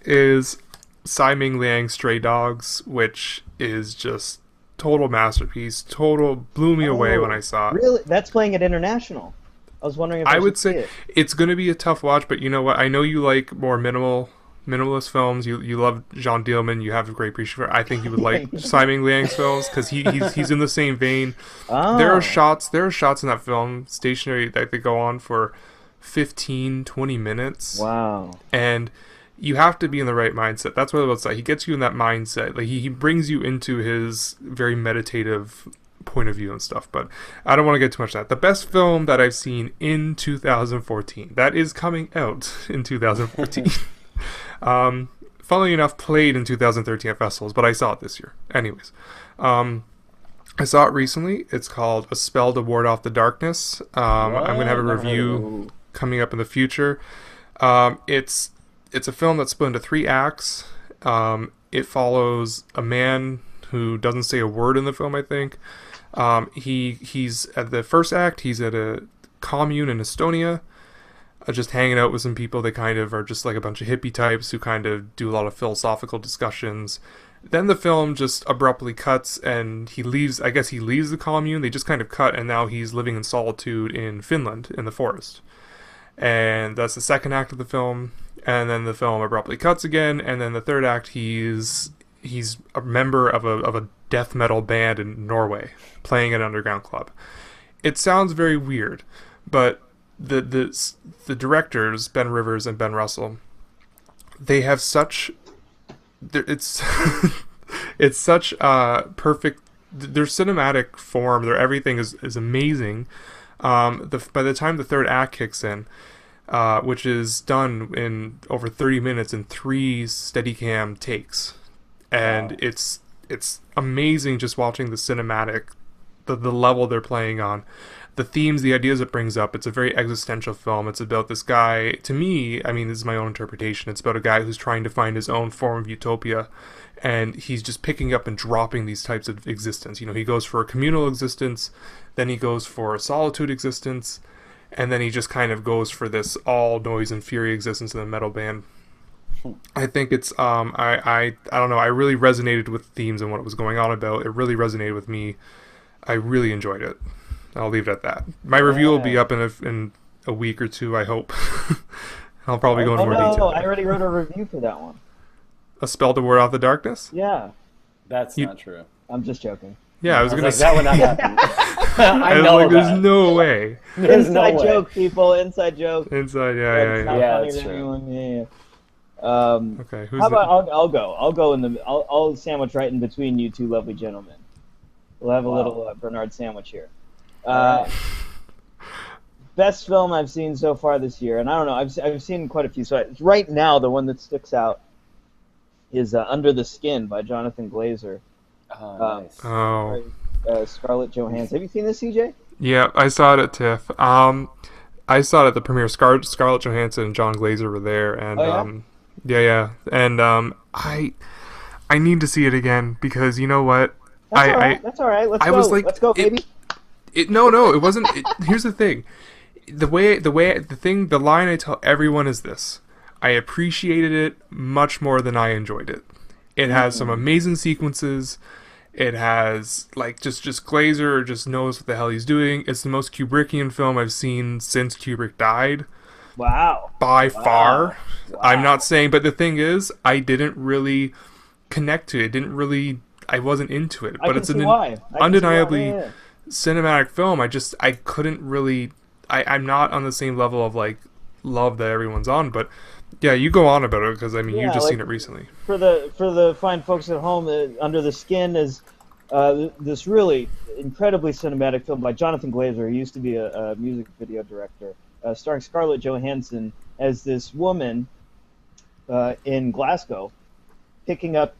is Tsai Ming Liang's Stray Dogs, which is just total masterpiece. Blew me away when I saw it. Really? That's playing at International. I was wondering if I would say it's going to be a tough watch, but you know what? I know you like more minimalist films. You love Jean Dielman. You have a great appreciation for it. I think you would like Tsai Ming Liang's films because he's in the same vein. Oh. There are shots in that film, stationary, that they go on for 15-20 minutes. Wow. And you have to be in the right mindset. That's what I would say. He gets you in that mindset. Like he brings you into his very meditative point of view and stuff. But I don't want to get too much of that. The best film that I've seen in 2014, that is coming out in 2014. Funnily enough, played in 2013 at festivals, but I saw it this year. Anyways, I saw it recently. It's called A Spell to Ward Off the Darkness. I'm going to have a review coming up in the future. It's a film that's split into 3 acts. It follows a man who doesn't say a word in the film, I think. He's at the first act, he's at a commune in Estonia. just hanging out with some people. They kind of are just like a bunch of hippie types who kind of do a lot of philosophical discussions. Then the film just abruptly cuts and he leaves. I guess he leaves the commune. They just kind of cut, and now he's living in solitude in Finland in the forest. And that's the second act of the film. And then the film abruptly cuts again. And then the third act, he's a member of a death metal band in Norway, playing at an underground club. It sounds very weird, but the directors, Ben Rivers and Ben Russell, they have such it's it's such perfect, their cinematic form, their everything is amazing. By the time the third act kicks in, which is done in over 30 minutes in 3 Steadicam takes, and Wow. it's amazing just watching the cinematic, the level they're playing on, the themes, the ideas it brings up. It's a very existential film. It's about this guy, to me, I mean, this is my own interpretation, it's about a guy who's trying to find his own form of utopia, and he's just picking up and dropping these types of existence. You know, he goes for a communal existence, then he goes for a solitude existence, and then he just kind of goes for this all noise and fury existence in the metal band. I think it's I don't know, I really resonated with themes and what it was going on about. It really resonated with me. I really enjoyed it. I'll leave it at that. My review will be up in a week or two, I hope. I'll probably go into more detail. I already wrote a review for that one. A Spell the Word Off the Darkness? Yeah, That's not true. I'm just joking. Yeah, I was I gonna was say like, that would not happen. I I was know like, that. there's no way. There's no Inside way. joke, people. Inside joke. Inside, It's yeah. not Yeah, funny that's to true. anyone. Yeah. Okay, who's How about I'll go. I'll go in the. I'll sandwich right in between you two lovely gentlemen. We'll have a Wow. little Bernard sandwich here. All right. Best film I've seen so far this year, and I don't know. I've seen quite a few. So right now, the one that sticks out is Under the Skin by Jonathan Glazer. Oh, nice. Oh, Scarlett Johansson. Have you seen this, CJ? yeah, I saw it at TIFF. I saw it at the premiere. Scarlett Johansson and John Glazer were there, and Oh, yeah? yeah, and I need to see it again because you know what? That's all right. That's all right. Let's I go. was like, Let's go, baby. No, it wasn't. Here's the thing. The line I tell everyone is this: I appreciated it much more than I enjoyed it. It has some amazing sequences. It has just Glazer just knows what the hell he's doing. It's the most Kubrickian film I've seen since Kubrick died, Wow. by far. Wow. I'm not saying, but the thing is, I didn't really connect to it. I wasn't into it. But it's undeniably cinematic film. I couldn't really. I'm not on the same level of love that everyone's on, but yeah, you go on about it because I mean Yeah, you've just like- seen it recently. For the fine folks at home, Under the Skin is this really incredibly cinematic film by Jonathan Glazer. He used to be a music video director, starring Scarlett Johansson as this woman in Glasgow, picking up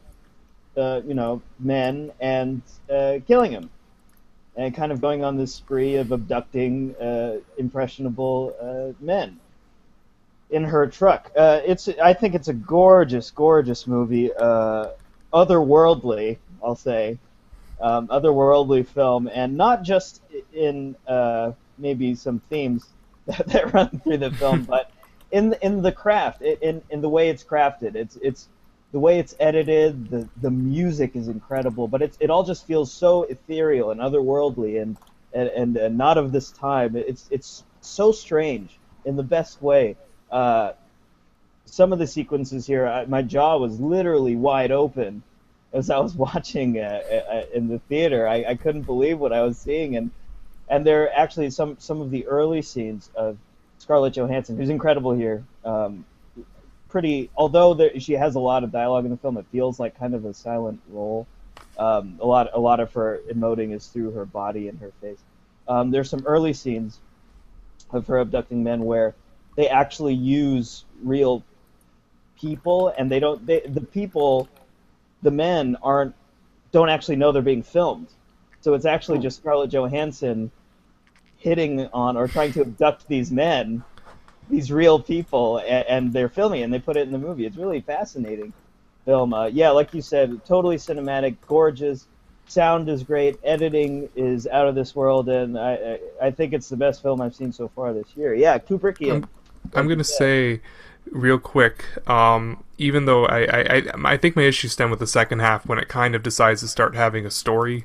men and killing them, and kind of going on this spree of abducting impressionable men in her truck. I think it's a gorgeous, gorgeous movie. Otherworldly, I'll say. Otherworldly film, and not just in maybe some themes that run through the film, but in the craft, in the way it's crafted. It's the way it's edited. The music is incredible, but it all just feels so ethereal and otherworldly and not of this time. It's so strange in the best way. Some of the sequences here, my jaw was literally wide open as I was watching in the theater. I couldn't believe what I was seeing, and there are actually some of the early scenes of Scarlett Johansson, who's incredible here. Although she has a lot of dialogue in the film, it feels like kind of a silent role. A lot of her emoting is through her body and her face. There's some early scenes of her abducting men where they actually use real people, and the men don't actually know they're being filmed. So it's actually just Scarlett Johansson hitting on or trying to abduct these men, these real people, and they're filming it, and they put it in the movie. It's really fascinating film. Yeah, like you said, totally cinematic, gorgeous. Sound is great. Editing is out of this world, and I think it's the best film I've seen so far this year. Yeah, Kubrickian. I'm like you gonna said. say real quick. Even though I think my issues stem with the second half when it kind of decides to start having a story,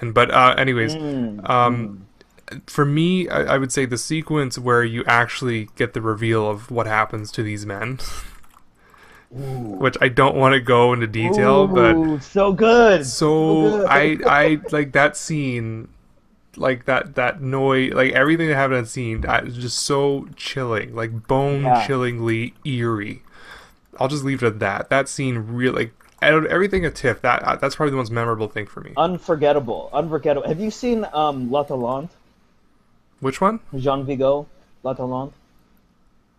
and but anyways, um, Mm. for me, I would say the sequence where you actually get the reveal of what happens to these men, Ooh. which I don't want to go into detail, but Ooh, so good, so so good. I like that scene, like that noise, like everything that happened in that scene, is just so chilling, like bone Yeah, chillingly eerie. I'll just leave it at that. That scene really, like, out of everything at TIFF, that's probably the most memorable thing for me. unforgettable, unforgettable. Have you seen La Talente? Which one? Jean Vigo, La Talente?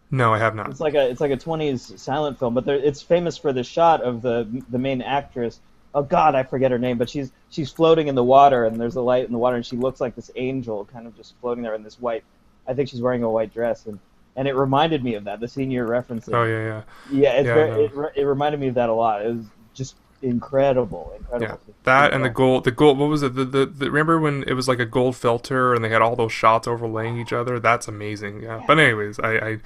No, I have not. It's like a 20s silent film, but it's famous for the shot of the main actress. Oh God, I forget her name, but she's floating in the water, and there's a light in the water, and she looks like this angel, kind of just floating there in this white. I think she's wearing a white dress, and it reminded me of that. The scene you're Oh referencing. yeah, yeah, Yeah, it's yeah. very No, it reminded me of that a lot. It was just incredible, yeah. incredible to see That and the film. gold, the gold. What was it? Remember when it was like a gold filter and they had all those shots overlaying each other? That's amazing. Yeah. But anyways, I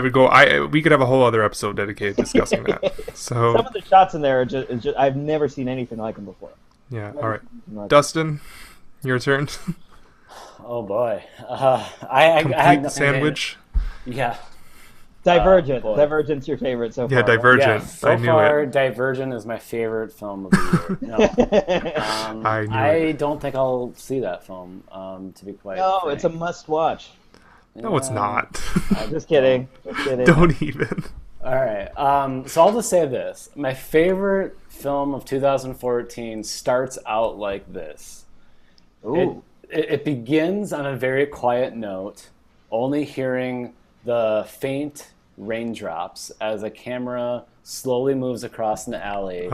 would go. We could have a whole other episode dedicated to discussing that. Some So of the shots in there are just I've never seen anything like them before. yeah. All Never right, seen anything like 'em. Dustin, your turn. Oh boy, I had Complete nothing to. sandwich. Yeah. Divergent. Boy. Divergent's your favorite so Yeah, far, right? Yeah, Divergent. I so knew it. far, Divergent is my favorite film of the year. No, I knew it. I don't think I'll see that film, to be quite No, it's a frank. must watch. No, it's Yeah, not. I Just don't. kidding. Just kidding. Don't even. All right. So I'll just say this. My favorite film of 2014 starts out like this. It, Ooh. it begins on a very quiet note, only hearing the faint raindrops as a camera slowly moves across an alley.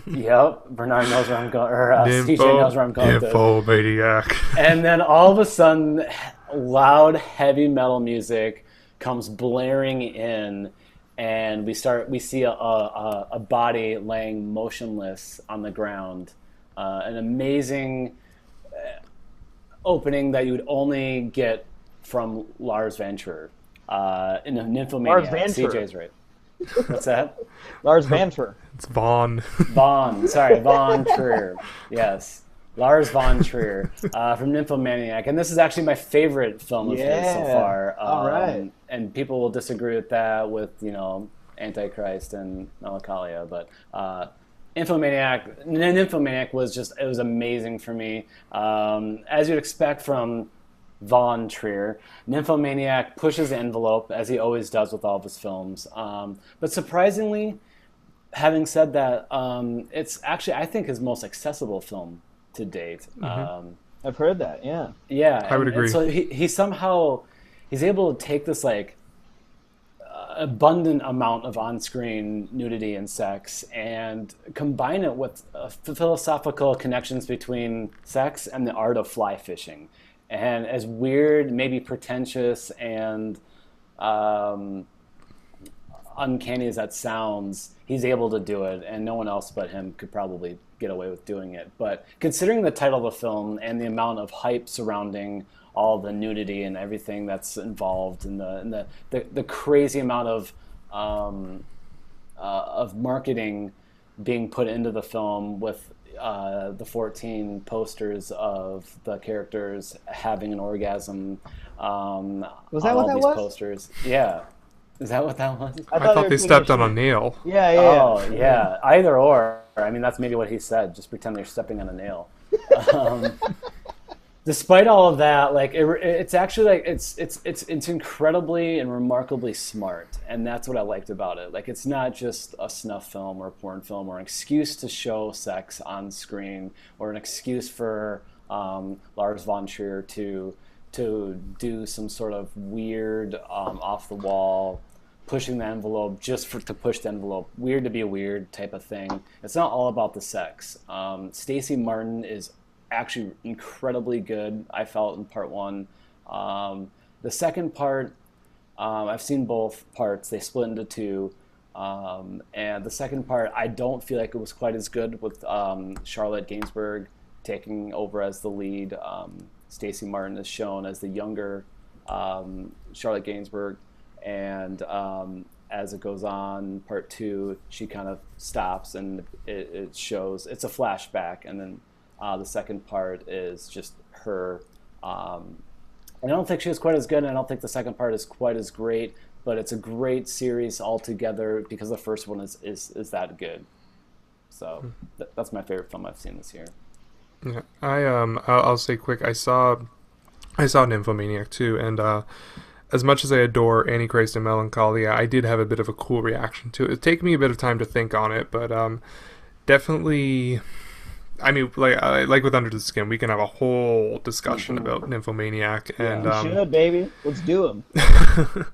Yep, Bernard knows where I'm going, or CJ knows where I'm going with this. Nymphomaniac. And then all of a sudden, loud heavy metal music comes blaring in, and we see a body laying motionless on the ground. An amazing opening that you would only get from Lars Van Trier in a Lars Nymphomaniac. Van Trier. CJ's right. What's that? Lars Van Trier. It's Vaughn. Von Trier. Yes. Lars von Trier from Nymphomaniac. And this is actually my favorite film of his so Yeah. far. All right. And people will disagree with that with, Antichrist and Melancholia. But Nymphomaniac it was amazing for me. As you'd expect from Von Trier, Nymphomaniac pushes the envelope, as he always does with all of his films. But surprisingly, having said that, it's actually, I think, his most accessible film to date. I've heard that. Yeah. Yeah, I would and agree. so he's able to take this like abundant amount of on-screen nudity and sex and combine it with philosophical connections between sex and the art of fly fishing. And as weird, maybe pretentious, and uncanny as that sounds, he's able to do it, and no one else but him could probably get away with doing it. But considering the title of the film and the amount of hype surrounding all the nudity and everything that's involved, and the crazy amount of marketing being put into the film with the 14 posters of the characters having an orgasm on Was that all what that these was? posters. Yeah. Is that what that was? I thought were they taking stepped on a shit. nail. Yeah, yeah, Oh, yeah. yeah. Either or. I mean, that's maybe what he said. Just pretend they're stepping on a nail. Um, despite all of that, like it's actually like it's incredibly and remarkably smart, and that's what I liked about it. Like, it's not just a snuff film or a porn film or an excuse to show sex on screen or an excuse for Lars von Trier to do some sort of weird off the wall pushing the envelope to push the envelope, weird to be weird type of thing. It's not all about the sex. Stacey Martin is actually incredibly good, I felt, in part one. The second part, I've seen both parts. They split into two. And the second part, I don't feel like it was quite as good with Charlotte Gainsbourg taking over as the lead. Stacey Martin is shown as the younger Charlotte Gainsbourg, and as it goes on, part two, she kind of stops and it shows it's a flashback, and then the second part is just her. And I don't think she was quite as good, and I don't think the second part is quite as great, but it's a great series altogether because the first one is that good. So that's my favorite film I've seen this year. Yeah, I'll say quick. I saw Nymphomaniac too, and as much as I adore Antichrist and Melancholia, I did have a bit of a cool reaction to it. It took me a bit of time to think on it, but definitely. I mean, like with Under the Skin, we can have a whole discussion about Nymphomaniac, and we should, baby. Let's do them.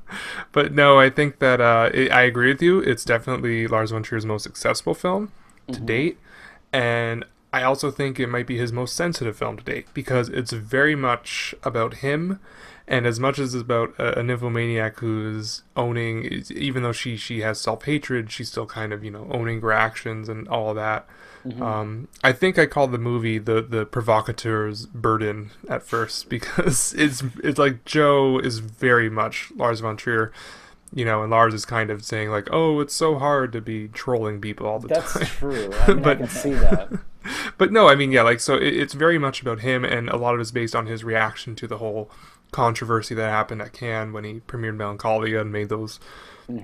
But no, I think that I agree with you. It's definitely Lars von Trier's most successful film to date, and I also think it might be his most sensitive film to date because it's very much about him, and as much as it's about a nymphomaniac who's owning, even though she has self-hatred, she's still kind of owning her actions and all of that. I think I called the movie the provocateur's burden at first because it's like Joe is very much Lars von Trier, and Lars is kind of saying like, oh, it's so hard to be trolling people all the time. That's true. I mean, I can see that. But no, I mean, yeah, like, so it's very much about him, and a lot of it is based on his reaction to the whole controversy that happened at Cannes when he premiered Melancholia and made those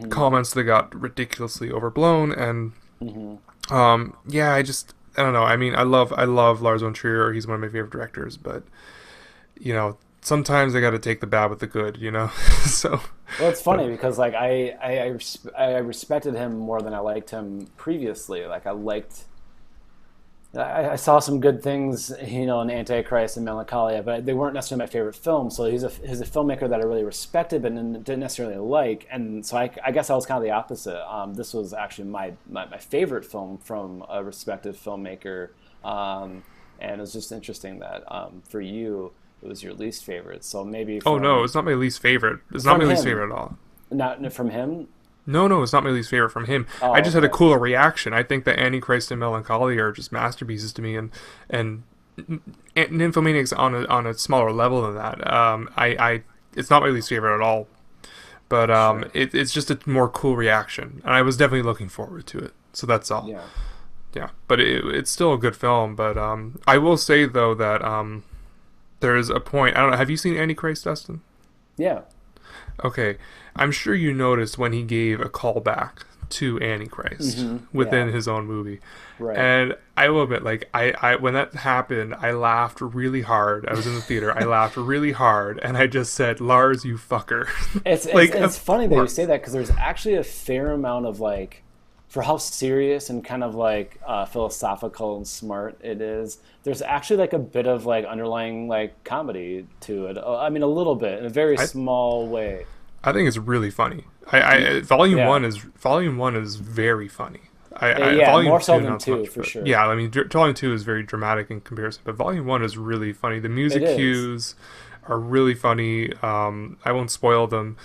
comments that got ridiculously overblown, and yeah, I don't know. I mean, I love Lars von Trier. He's one of my favorite directors, but sometimes I got to take the bad with the good, So well, it's funny because like I respected him more than I liked him previously. Like I saw some good things, in Antichrist and Melancholia, but they weren't necessarily my favorite films. So he's a filmmaker that I really respected, but didn't necessarily like. And so I guess I was kind of the opposite. This was actually my favorite film from a respected filmmaker, and it was just interesting that for you it was your least favorite. So maybe. Oh no, it's not my least favorite. It's not my least favorite at all. Not from him. No, it's not my least favorite from him. Oh, I just had a cooler reaction. I think that Antichrist and Melancholia are just masterpieces to me, and Nymphomaniac's on a smaller level than that. It's not my least favorite at all, but sure. It's just a more cool reaction, and I was definitely looking forward to it. So that's all. Yeah. But it's still a good film. But I will say though that there's a point. I don't know. Have you seen Antichrist, Dustin? Yeah. Okay, I'm sure you noticed when he gave a callback to Antichrist within his own movie. Right. And I will admit, like, I when that happened, I laughed really hard. I was in the theater. I laughed really hard, and I just said, Lars, you fucker. It's funny that you say that because there's actually a fair amount of, like, for how serious and kind of, like, philosophical and smart it is, there's actually, like, a bit of, like, underlying, like, comedy to it. I mean, a little bit, in a very small way. I think it's really funny. Volume one is very funny. Volume more so two, than not two, much, for but, sure. Yeah, I mean, Volume 2 is very dramatic in comparison, but Volume 1 is really funny. The music cues are really funny. I won't spoil them.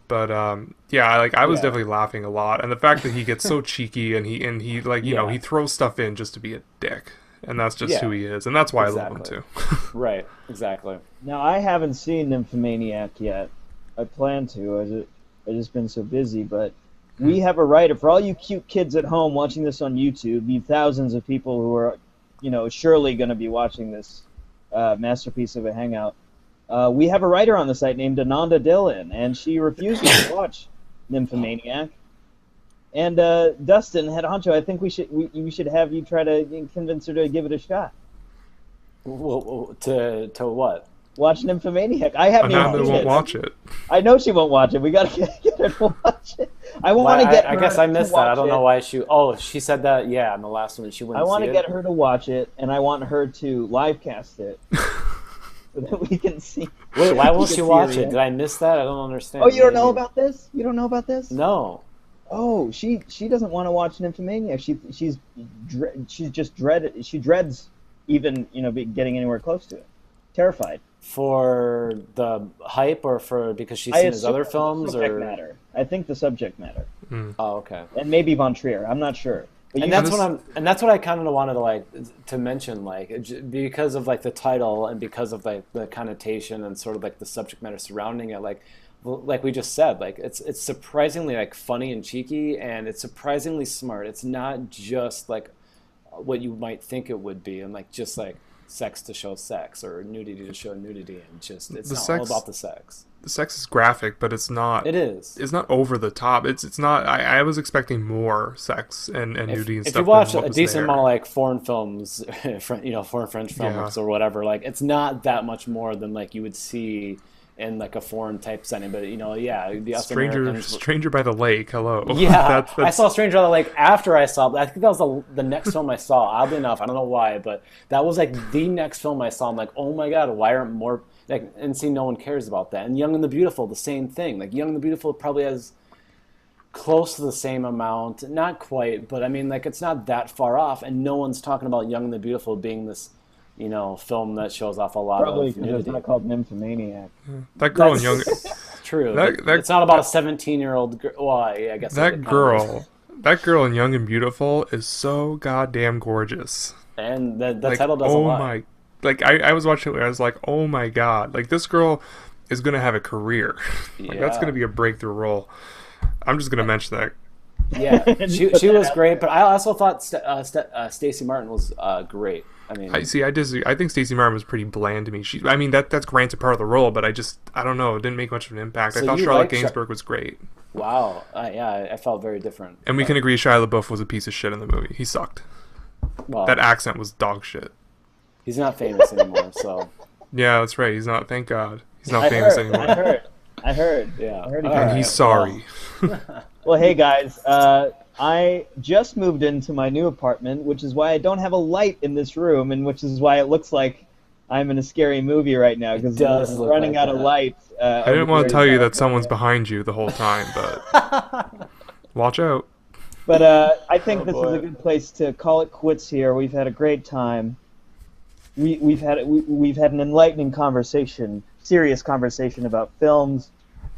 But I was definitely laughing a lot, and the fact that he gets so cheeky and he like he throws stuff in just to be a dick, and that's just who he is, and that's why I love him too. Right, exactly. Now I haven't seen Nymphomaniac yet. I plan to. I've just been so busy, but we have a writer for all you cute kids at home watching this on YouTube. You thousands of people who are, surely going to be watching this masterpiece of a hangout. We have a writer on the site named Ananda Dillon, and she refuses to watch Nymphomaniac. And Dustin, head honcho, I think we should have you try to convince her to give it a shot. To what? Watch Nymphomaniac. I haven't even seen it. Won't watch it. I know she won't watch it. We gotta get her to watch it. I want to get her. I guess I missed that. I don't know why she. Oh, she said that. Yeah, in the last one she wouldn't. I want to get her to watch it, and I want her to live cast it. So that we can see. Wait, why won't she watch it? Did I miss that? I don't understand. Oh, you don't know about this? You don't know about this? No. Oh, she doesn't want to watch Nymphomaniac. She dreads even getting anywhere close to it. Terrified. For the hype, or because she's seen his other films, subject matter. I think the subject matter. Oh, okay. And maybe Von Trier. I'm not sure. But And that's what I kind of wanted to to mention, because of like the title and because of like the connotation and sort of like the subject matter surrounding it, like we just said, like it's surprisingly like funny and cheeky, and it's surprisingly smart. It's not just like what you might think it would be, and like just like sex to show sex or nudity to show nudity, and just it's not all about the sex. The sex is graphic, but it's not. It is. It's not over the top. It's not. I was expecting more sex and nudity and stuff. If you watch than what a was decent there. amount of like foreign films, foreign French films or whatever, like it's not that much more than like you would see in like a foreign type setting. But the us Americans. Stranger by the Lake. Hello. Yeah, I saw Stranger by the Lake after I saw. I think that was the next film I saw. Oddly enough, I don't know why, but that was like the next film I saw. I'm like, oh my god, why aren't more? Like, and see, no one cares about that. And Young and the Beautiful, the same thing. Like, Young and the Beautiful probably has close to the same amount, not quite, but I mean, like, it's not that far off. And no one's talking about Young and the Beautiful being this, film that shows off a lot probably of because nudity. it's not called Nymphomaniac. That girl in Young. True. That- it's not about a 17-year-old girl. Well, yeah, I guess That girl in Young and Beautiful is so goddamn gorgeous. And the Like, title doesn't lie. my, like I was watching it, I was like, oh my god, like this girl is gonna have a career. Like that's Yeah. gonna be a breakthrough role. I'm just gonna mention that. Yeah, she was great, but I also thought Stacey Martin was great. I mean, I disagree. I think Stacey Martin was pretty bland to me. That's granted part of the role, but I don't know, it didn't make much of an impact. So I thought you Charlotte like Gainsbourg was great. wow, I felt very different. And we can agree Shia LaBeouf was a piece of shit in the movie. He sucked. Well, That accent was dog shit. he's not famous anymore, so Yeah, that's right. He's not. Thank God, he's not famous anymore. I heard. yeah. I heard All he And right, he's sorry. Well, hey guys, I just moved into my new apartment, which is why I don't have a light in this room, and which is why it looks like I'm in a scary movie right now because does I'm look running like out of that. light. I didn't want to tell you that someone's behind you the whole time, but watch out. But I think this boy. is a good place to call it quits here. We've had a great time. We've had an enlightening conversation, serious conversation about films,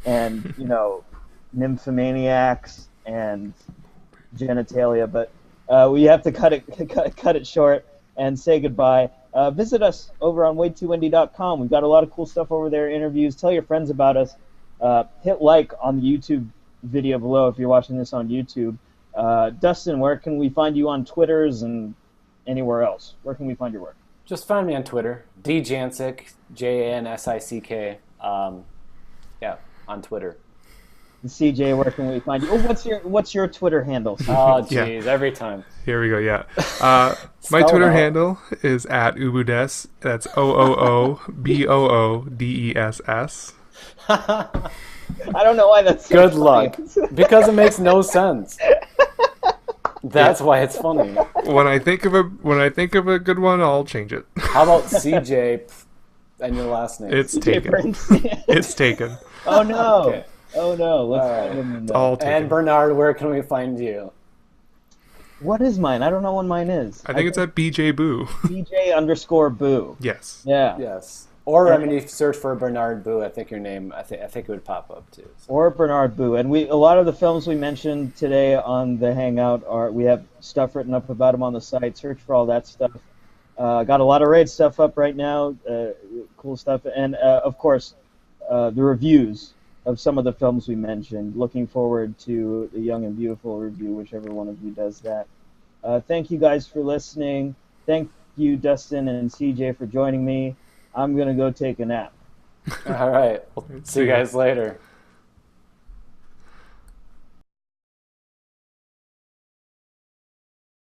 and nymphomaniacs and genitalia. But we have to cut it short and say goodbye. Visit us over on waytooindie.com. We've got a lot of cool stuff over there, interviews. Tell your friends about us. Hit like on the YouTube video below if you're watching this on YouTube. Dustin, where can we find you on Twitters and anywhere else? Where can we find your work? Just find me on Twitter, djansick, JANSICK. Yeah, on Twitter. And CJ, where can we find you? Oh, what's your Twitter handle? Oh, jeez, every time. Here we go. Yeah. My Spell it Twitter out. handle is @Ubudes. That's OOOBOODESS. I don't know why that's so Good funny. luck, because it makes no sense. That's why it's funny. When I think of a good one, I'll change it. How about CJ and your last name? It's CJ taken. Prince. It's taken. Oh no! Okay. Oh no! Let's All right. find him in It's there. all taken. And Bernard, where can we find you? What is mine? I don't know what mine is. I think it's at BJ Boo. DJ_Boo. Yes. Yeah. Yes. Or I mean, if you search for Bernard Boo, I think your name, I think it would pop up too. So. Or Bernard Boo. And a lot of the films we mentioned today on the Hangout we have stuff written up about them on the site. Search for all that stuff. Got a lot of raid stuff up right now. Cool stuff. And of course, the reviews of some of the films we mentioned. Looking forward to the Young and Beautiful review, whichever one of you does that. Thank you guys for listening. Thank you, Dustin and CJ, for joining me. I'm going to go take a nap. All right. We'll see you guys later.